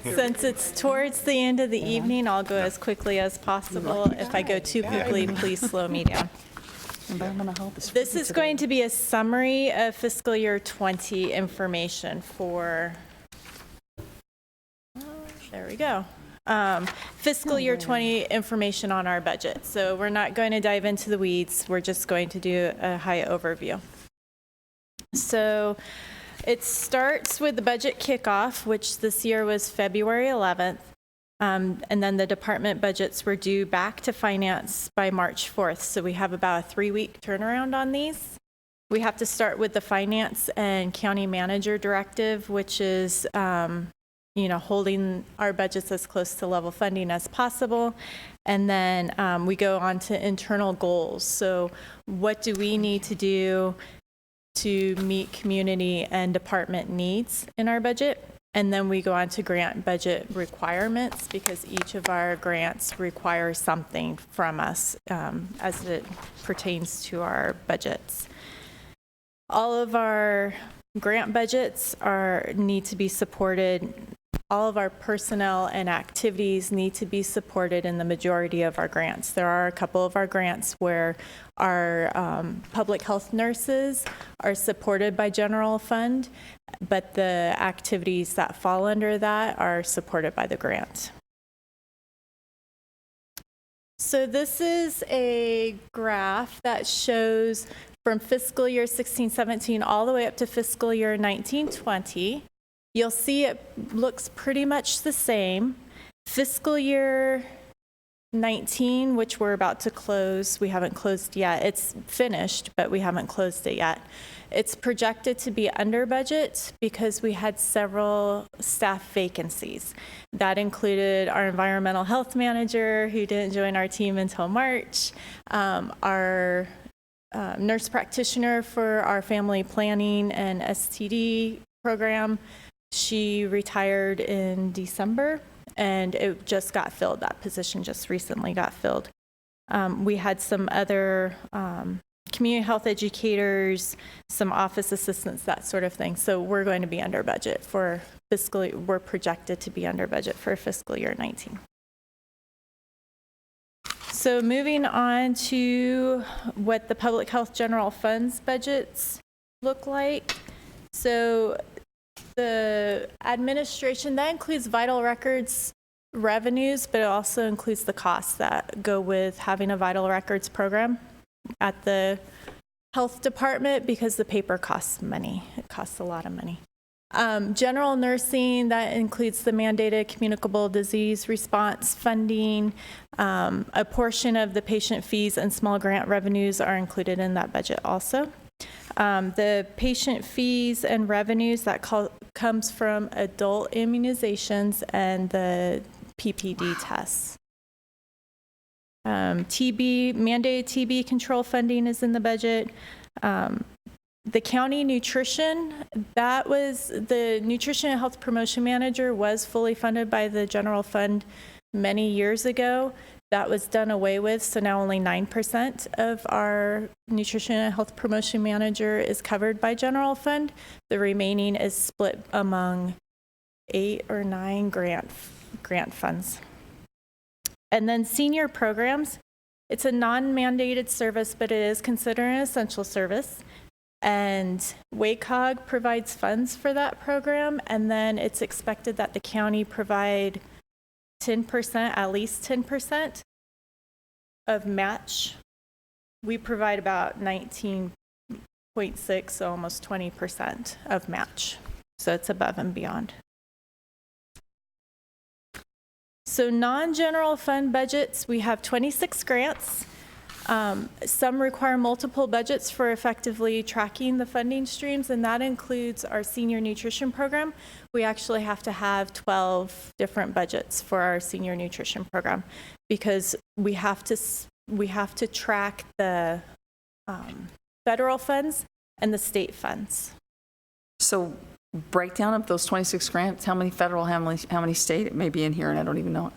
Since it's towards the end of the evening, I'll go as quickly as possible. If I go too quickly, please slow me down. This is going to be a summary of fiscal year 20 information for, there we go, fiscal year 20 information on our budget. So we're not going to dive into the weeds. We're just going to do a high overview. So it starts with the budget kickoff, which this year was February 11th. And then the department budgets were due back to finance by March 4th. So we have about a 3-week turnaround on these. We have to start with the finance and county manager directive, which is, holding our budgets as close to level funding as possible. And then we go on to internal goals. So what do we need to do to meet community and department needs in our budget? And then we go on to grant budget requirements, because each of our grants require something from us as it pertains to our budgets. All of our grant budgets need to be supported. All of our personnel and activities need to be supported in the majority of our grants. There are a couple of our grants where our public health nurses are supported by general fund, but the activities that fall under that are supported by the grant. So this is a graph that shows from fiscal year 16-17 all the way up to fiscal year 19-20. You'll see it looks pretty much the same. Fiscal year 19, which we're about to close, we haven't closed yet. It's finished, but we haven't closed it yet. It's projected to be under budget because we had several staff vacancies. That included our environmental health manager, who didn't join our team until March, our nurse practitioner for our family planning and STD program. She retired in December, and it just got filled. That position just recently got filled. We had some other community health educators, some office assistants, that sort of thing. So we're going to be under budget for we're projected to be under budget for fiscal year 19. So moving on to what the public health general funds budgets look like. So the administration, that includes vital records revenues, but it also includes the costs that go with having a vital records program at the health department, because the paper costs money. It costs a lot of money. General nursing, that includes the mandated communicable disease response funding. A portion of the patient fees and small grant revenues are included in that budget also. The patient fees and revenues, that comes from adult immunizations and the PPD tests. TB, mandated TB control funding is in the budget. The county nutrition, that was, the nutrition and health promotion manager was fully funded by the general fund many years ago. That was done away with, so now only 9% of our nutrition and health promotion manager is covered by general fund. The remaining is split among 8 or 9 grant funds. And then senior programs, it's a non-mandated service, but it is considered an essential service. And WACOG provides funds for that program, and then it's expected that the county provide 10%, at least 10% of match. We provide about 19.6, so almost 20% of match. So it's above and beyond. So non-general fund budgets, we have 26 grants. Some require multiple budgets for effectively tracking the funding streams, and that includes our senior nutrition program. We actually have to have 12 different budgets for our senior nutrition program, because we have to track the federal funds and the state funds. So breakdown of those 26 grants, how many federal, how many state? It may be in here and I don't even know it.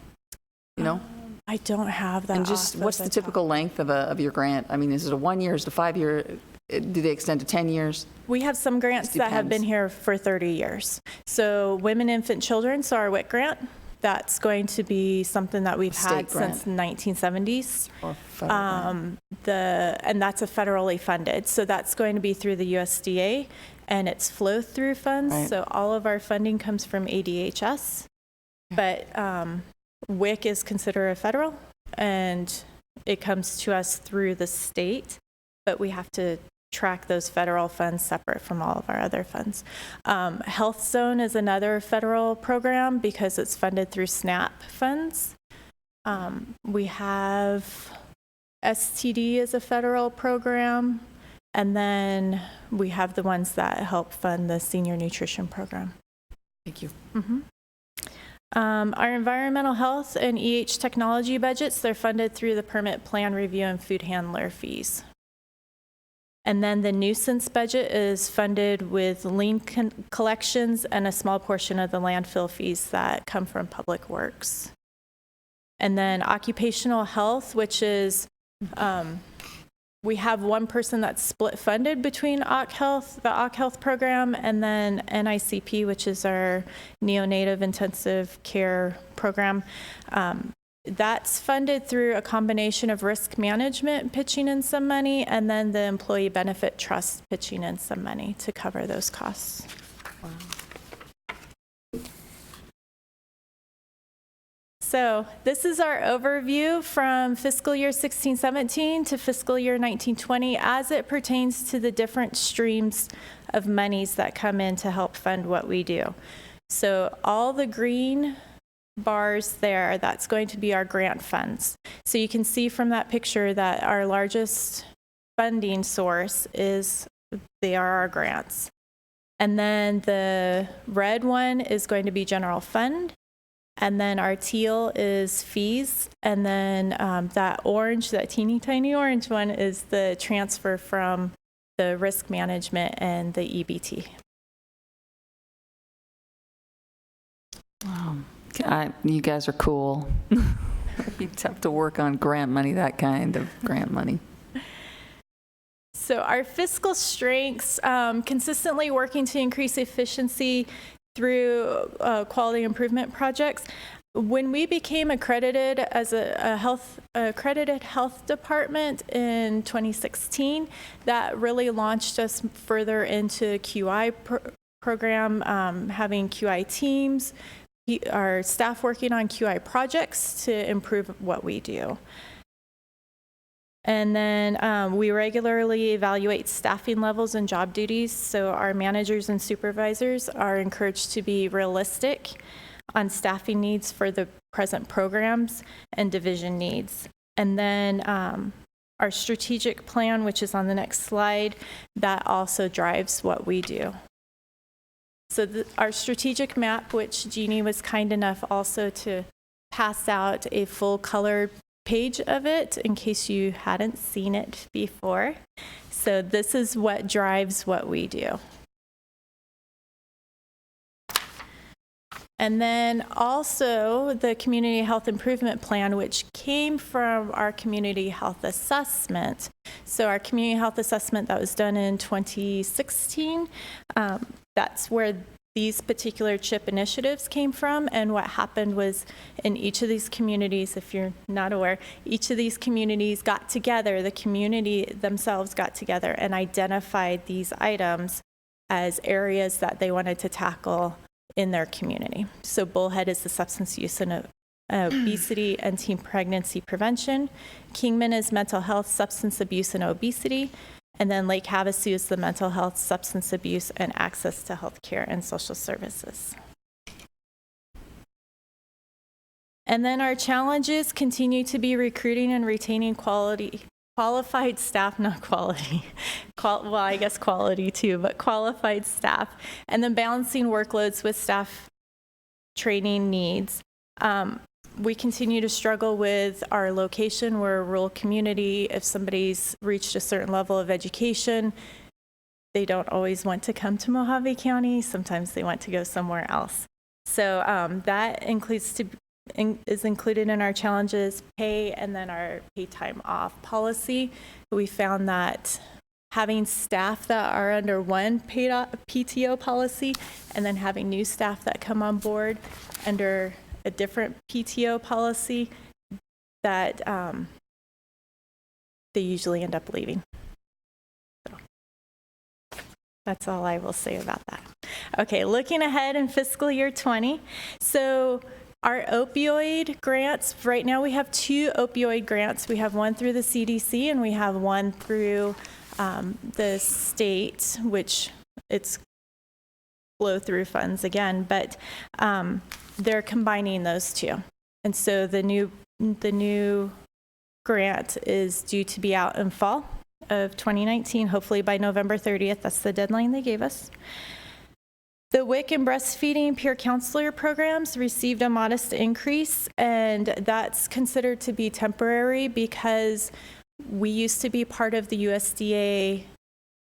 You know? I don't have that. And just what's the typical length of your grant? I mean, is it a 1 year, is it a 5 year? Do they extend to 10 years? We have some grants that have been here for 30 years. So Women, Infant, Children, so our WIC grant, that's going to be something that we've had since the 1970s. Or federal grant. And that's a federally funded. So that's going to be through the USDA, and it's flow-through funds. Right. So all of our funding comes from ADHS. But WIC is considered a federal, and it comes to us through the state, but we have to track those federal funds separate from all of our other funds. Health Zone is another federal program because it's funded through SNAP funds. We have STD as a federal program, and then we have the ones that help fund the senior nutrition program. Thank you. Mm-hmm. Our environmental health and EH technology budgets, they're funded through the permit plan review and food handler fees. And then the nuisance budget is funded with lien collections and a small portion of the landfill fees that come from Public Works. And then occupational health, which is, we have one person that's split funded between the OC Health program, and then NICP, which is our neonatal intensive care program. That's funded through a combination of risk management pitching in some money, and then the employee benefit trust pitching in some money to cover those costs. Wow. So this is our overview from fiscal year 16-17 to fiscal year 19-20 as it pertains to the different streams of monies that come in to help fund what we do. So all the green bars there, that's going to be our grant funds. So you can see from that picture that our largest funding source they are our grants. And then the red one is going to be general fund. And then our teal is fees. And then that orange, that teeny tiny orange one, is the transfer from the risk management and the EBT. Wow. You guys are cool. You'd have to work on grant money, that kind of grant money. So our fiscal strengths, consistently working to increase efficiency through quality improvement projects. When we became accredited as a accredited health department in 2016, that really launched us further into QI program, having QI teams, our staff working on QI projects to improve what we do. And then we regularly evaluate staffing levels and job duties, so our managers and supervisors are encouraged to be realistic on staffing needs for the present programs and division needs. And then our strategic plan, which is on the next slide, that also drives what we do. So our strategic map, which Jeannie was kind enough also to pass out a full color page of it in case you hadn't seen it before. So this is what drives what we do. And then also the Community Health Improvement Plan, which came from our Community Health Assessment. So our Community Health Assessment that was done in 2016, that's where these particular CHIP initiatives came from. And what happened was in each of these communities, if you're not aware, each of these communities got together, the community themselves got together and identified these items as areas that they wanted to tackle in their community. So Bullhead is the substance use and obesity and teen pregnancy prevention. Kingman is mental health, substance abuse, and obesity. And then Lake Havasu is the mental health, substance abuse, and access to health care and social services. And then our challenges continue to be recruiting and retaining qualified staff, not quality, well, I guess quality too, but qualified staff, and then balancing workloads with staff training needs. We continue to struggle with our location. We're a rural community. If somebody's reached a certain level of education, they don't always want to come to Mojave County. Sometimes they want to go somewhere else. So that is included in our challenges, pay, and then our pay time off policy. We found that having staff that are under one PTO policy and then having new staff that come on board under a different PTO policy, that they usually end up leaving. So that's all I will say about that. Okay, looking ahead in fiscal year 20. So our opioid grants, right now we have 2 opioid grants. We have one through the CDC and we have one through the state, which it's flow through funds again, but they're combining those 2. And so the new grant is due to be out in fall of 2019, hopefully by November 30th. That's the deadline they gave us. The WIC and breastfeeding peer counselor programs received a modest increase, and that's considered to be temporary because we used to be part of the USDA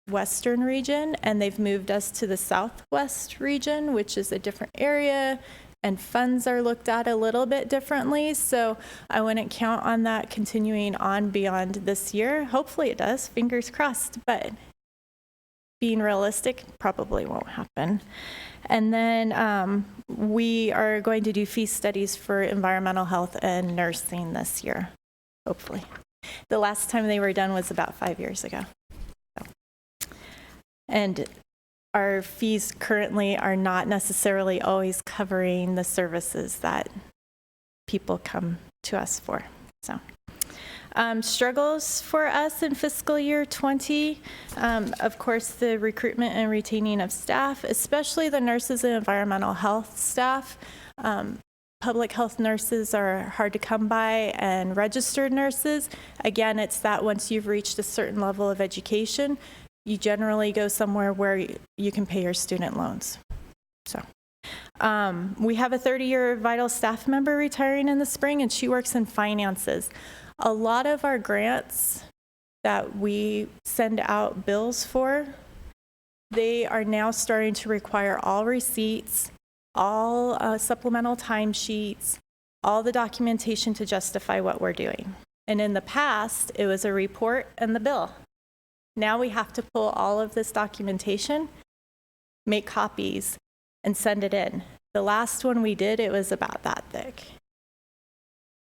Western region, and they've moved us to the Southwest region, which is a different area, and funds are looked at a little bit differently. So I wouldn't count on that continuing on beyond this year. Hopefully it does, fingers crossed, but being realistic, probably won't happen. And then we are going to do fee studies for environmental health and nursing this year, hopefully. The last time they were done was about 5 years ago. So. And our fees currently are not necessarily always covering the services that people come to us for. So. Struggles for us in fiscal year 20, of course, the recruitment and retaining of staff, especially the nurses and environmental health staff. public health nurses are hard to come by, and registered nurses, again, it's that once you've reached a certain level of education, you generally go somewhere where you can pay your student loans. So we have a 30-year vital staff member retiring in the spring, and she works in finances. A lot of our grants that we send out bills for, they are now starting to require all receipts, all supplemental timesheets, all the documentation to justify what we're doing. And in the past, it was a report and the bill. Now we have to pull all of this documentation, make copies, and send it in. The last one we did, it was about that thick.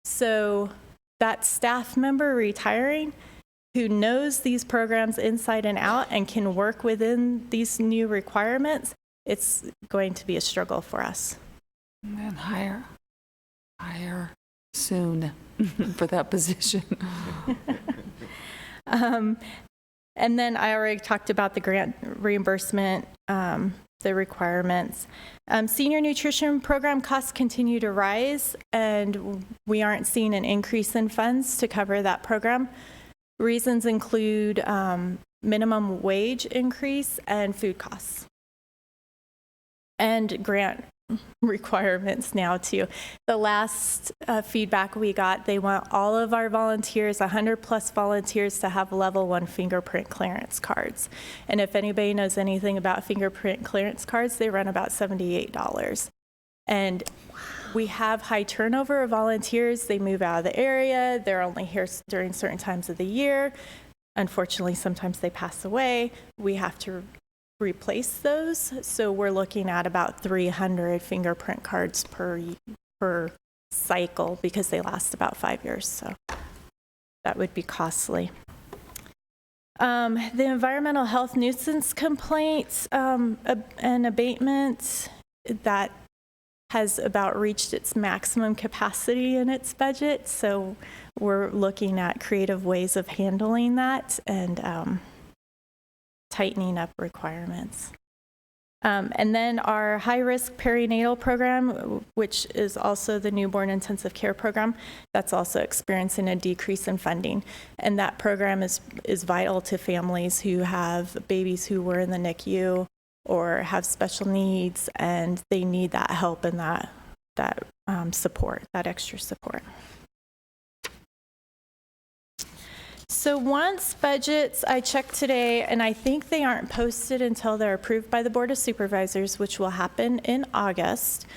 So that staff member retiring who knows these programs inside and out and can work within these new requirements, it's going to be a struggle for us. And hire soon for that position. And then I already talked about the grant reimbursement, the requirements. Senior nutrition program costs continue to rise, and we aren't seeing an increase in funds to cover that program. Reasons include minimum wage increase and food costs. And grant requirements now too. The last feedback we got, they want all of our volunteers, 100+ volunteers, to have level 1 fingerprint clearance cards. And if anybody knows anything about fingerprint clearance cards, they run about $78. And we have high turnover of volunteers. They move out of the area. They're only here during certain times of the year. Unfortunately, sometimes they pass away. We have to replace those. So we're looking at about 300 fingerprint cards per cycle because they last about 5 years. So that would be costly. The environmental health nuisance complaints and abatement, that has about reached its maximum capacity in its budget. So we're looking at creative ways of handling that and tightening up requirements. And then our high-risk perinatal program, which is also the newborn intensive care program, that's also experiencing a decrease in funding. And that program is vital to families who have babies who were in the NICU or have special needs, and they need that help and that support, that extra support. So once budgets, I checked today, and I think they aren't posted until they're approved by the Board of Supervisors, which will happen in August.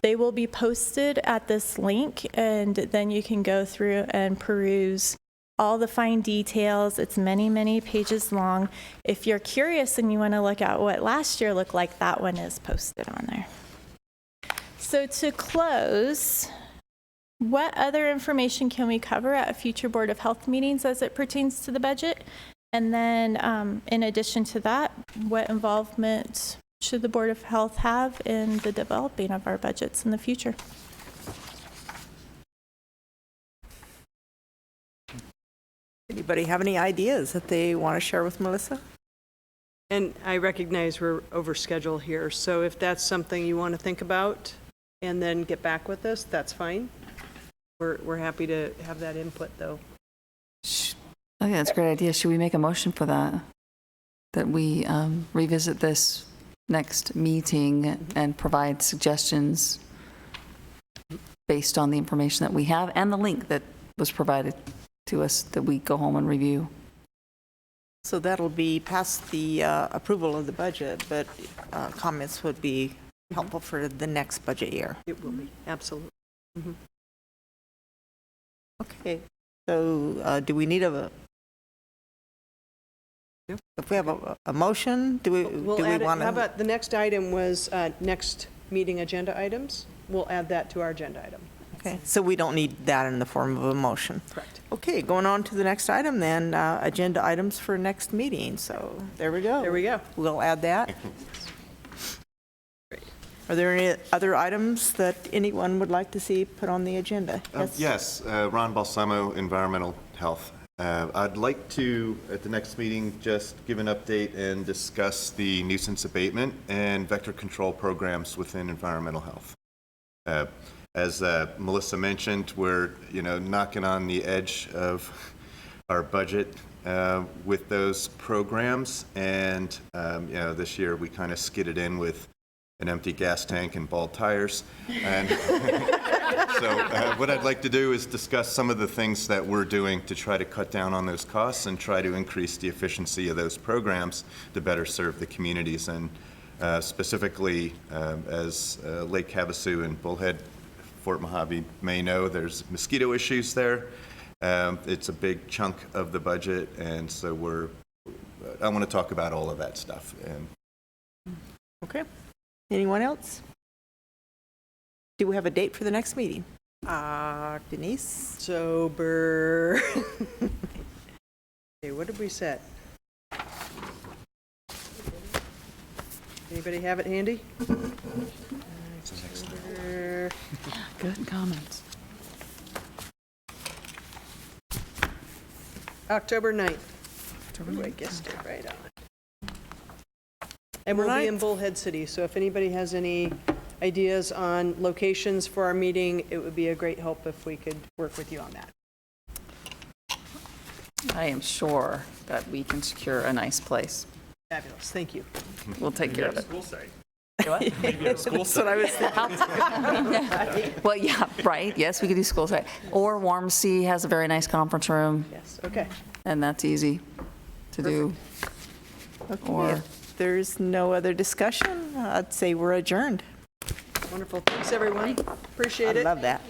They will be posted at this link, and then you can go through and peruse all the fine details. It's many, many pages long. If you're curious and you want to look at what last year looked like, that one is posted on there. So to close, what other information can we cover at future Board of Health meetings as it pertains to the budget? And then in addition to that, what involvement should the Board of Health have in the developing of our budgets in the future? Anybody have any ideas that they want to share with Melissa? And I recognize we're over schedule here, so if that's something you want to think about and then get back with us, that's fine. We're happy to have that input, though. I think that's a great idea. Should we make a motion for that? That we revisit this next meeting and provide suggestions based on the information that we have and the link that was provided to us that we go home and review. So that'll be past the approval of the budget, but comments would be helpful for the next budget year. It will be, absolutely. Mm-hmm. Okay, so do we need if we have a motion, do we want to? How about the next item was next meeting agenda items? We'll add that to our agenda item. Okay, so we don't need that in the form of a motion. Correct. Okay, going on to the next item then, agenda items for next meeting. So there we go. There we go. We'll add that. Are there any other items that anyone would like to see put on the agenda? Yes, Ron Balsamo, Environmental Health. I'd like to, at the next meeting, just give an update and discuss the nuisance abatement and vector control programs within environmental health. As Melissa mentioned, we're, knocking on the edge of our budget with those programs. And, this year we kind of skidded in with an empty gas tank and bald tires. And so what I'd like to do is discuss some of the things that we're doing to try to cut down on those costs and try to increase the efficiency of those programs to better serve the communities. And specifically, as Lake Havasu and Bullhead, Fort Mojave may know, there's mosquito issues there. It's a big chunk of the budget, and so I want to talk about all of that stuff. Okay. Anyone else? Do we have a date for the next meeting? Denise? Sober. Okay, what did we set? Anybody have it handy? October. Good comments. October 9th. Ooh, I guessed it right on. And we'll be in Bullhead City, so if anybody has any ideas on locations for our meeting, it would be a great help if we could work with you on that. I am sure that we can secure a nice place. Fabulous, thank you. We'll take care of it. School site. What? That's what I was thinking. Well, yeah, right, yes, we could do school site. Or Warm Sea has a very nice conference room, Yes, okay. and that's easy to do. Okay, Or- if there's no other discussion, I'd say we're adjourned. Wonderful, thanks, everyone. Appreciate I it. love that.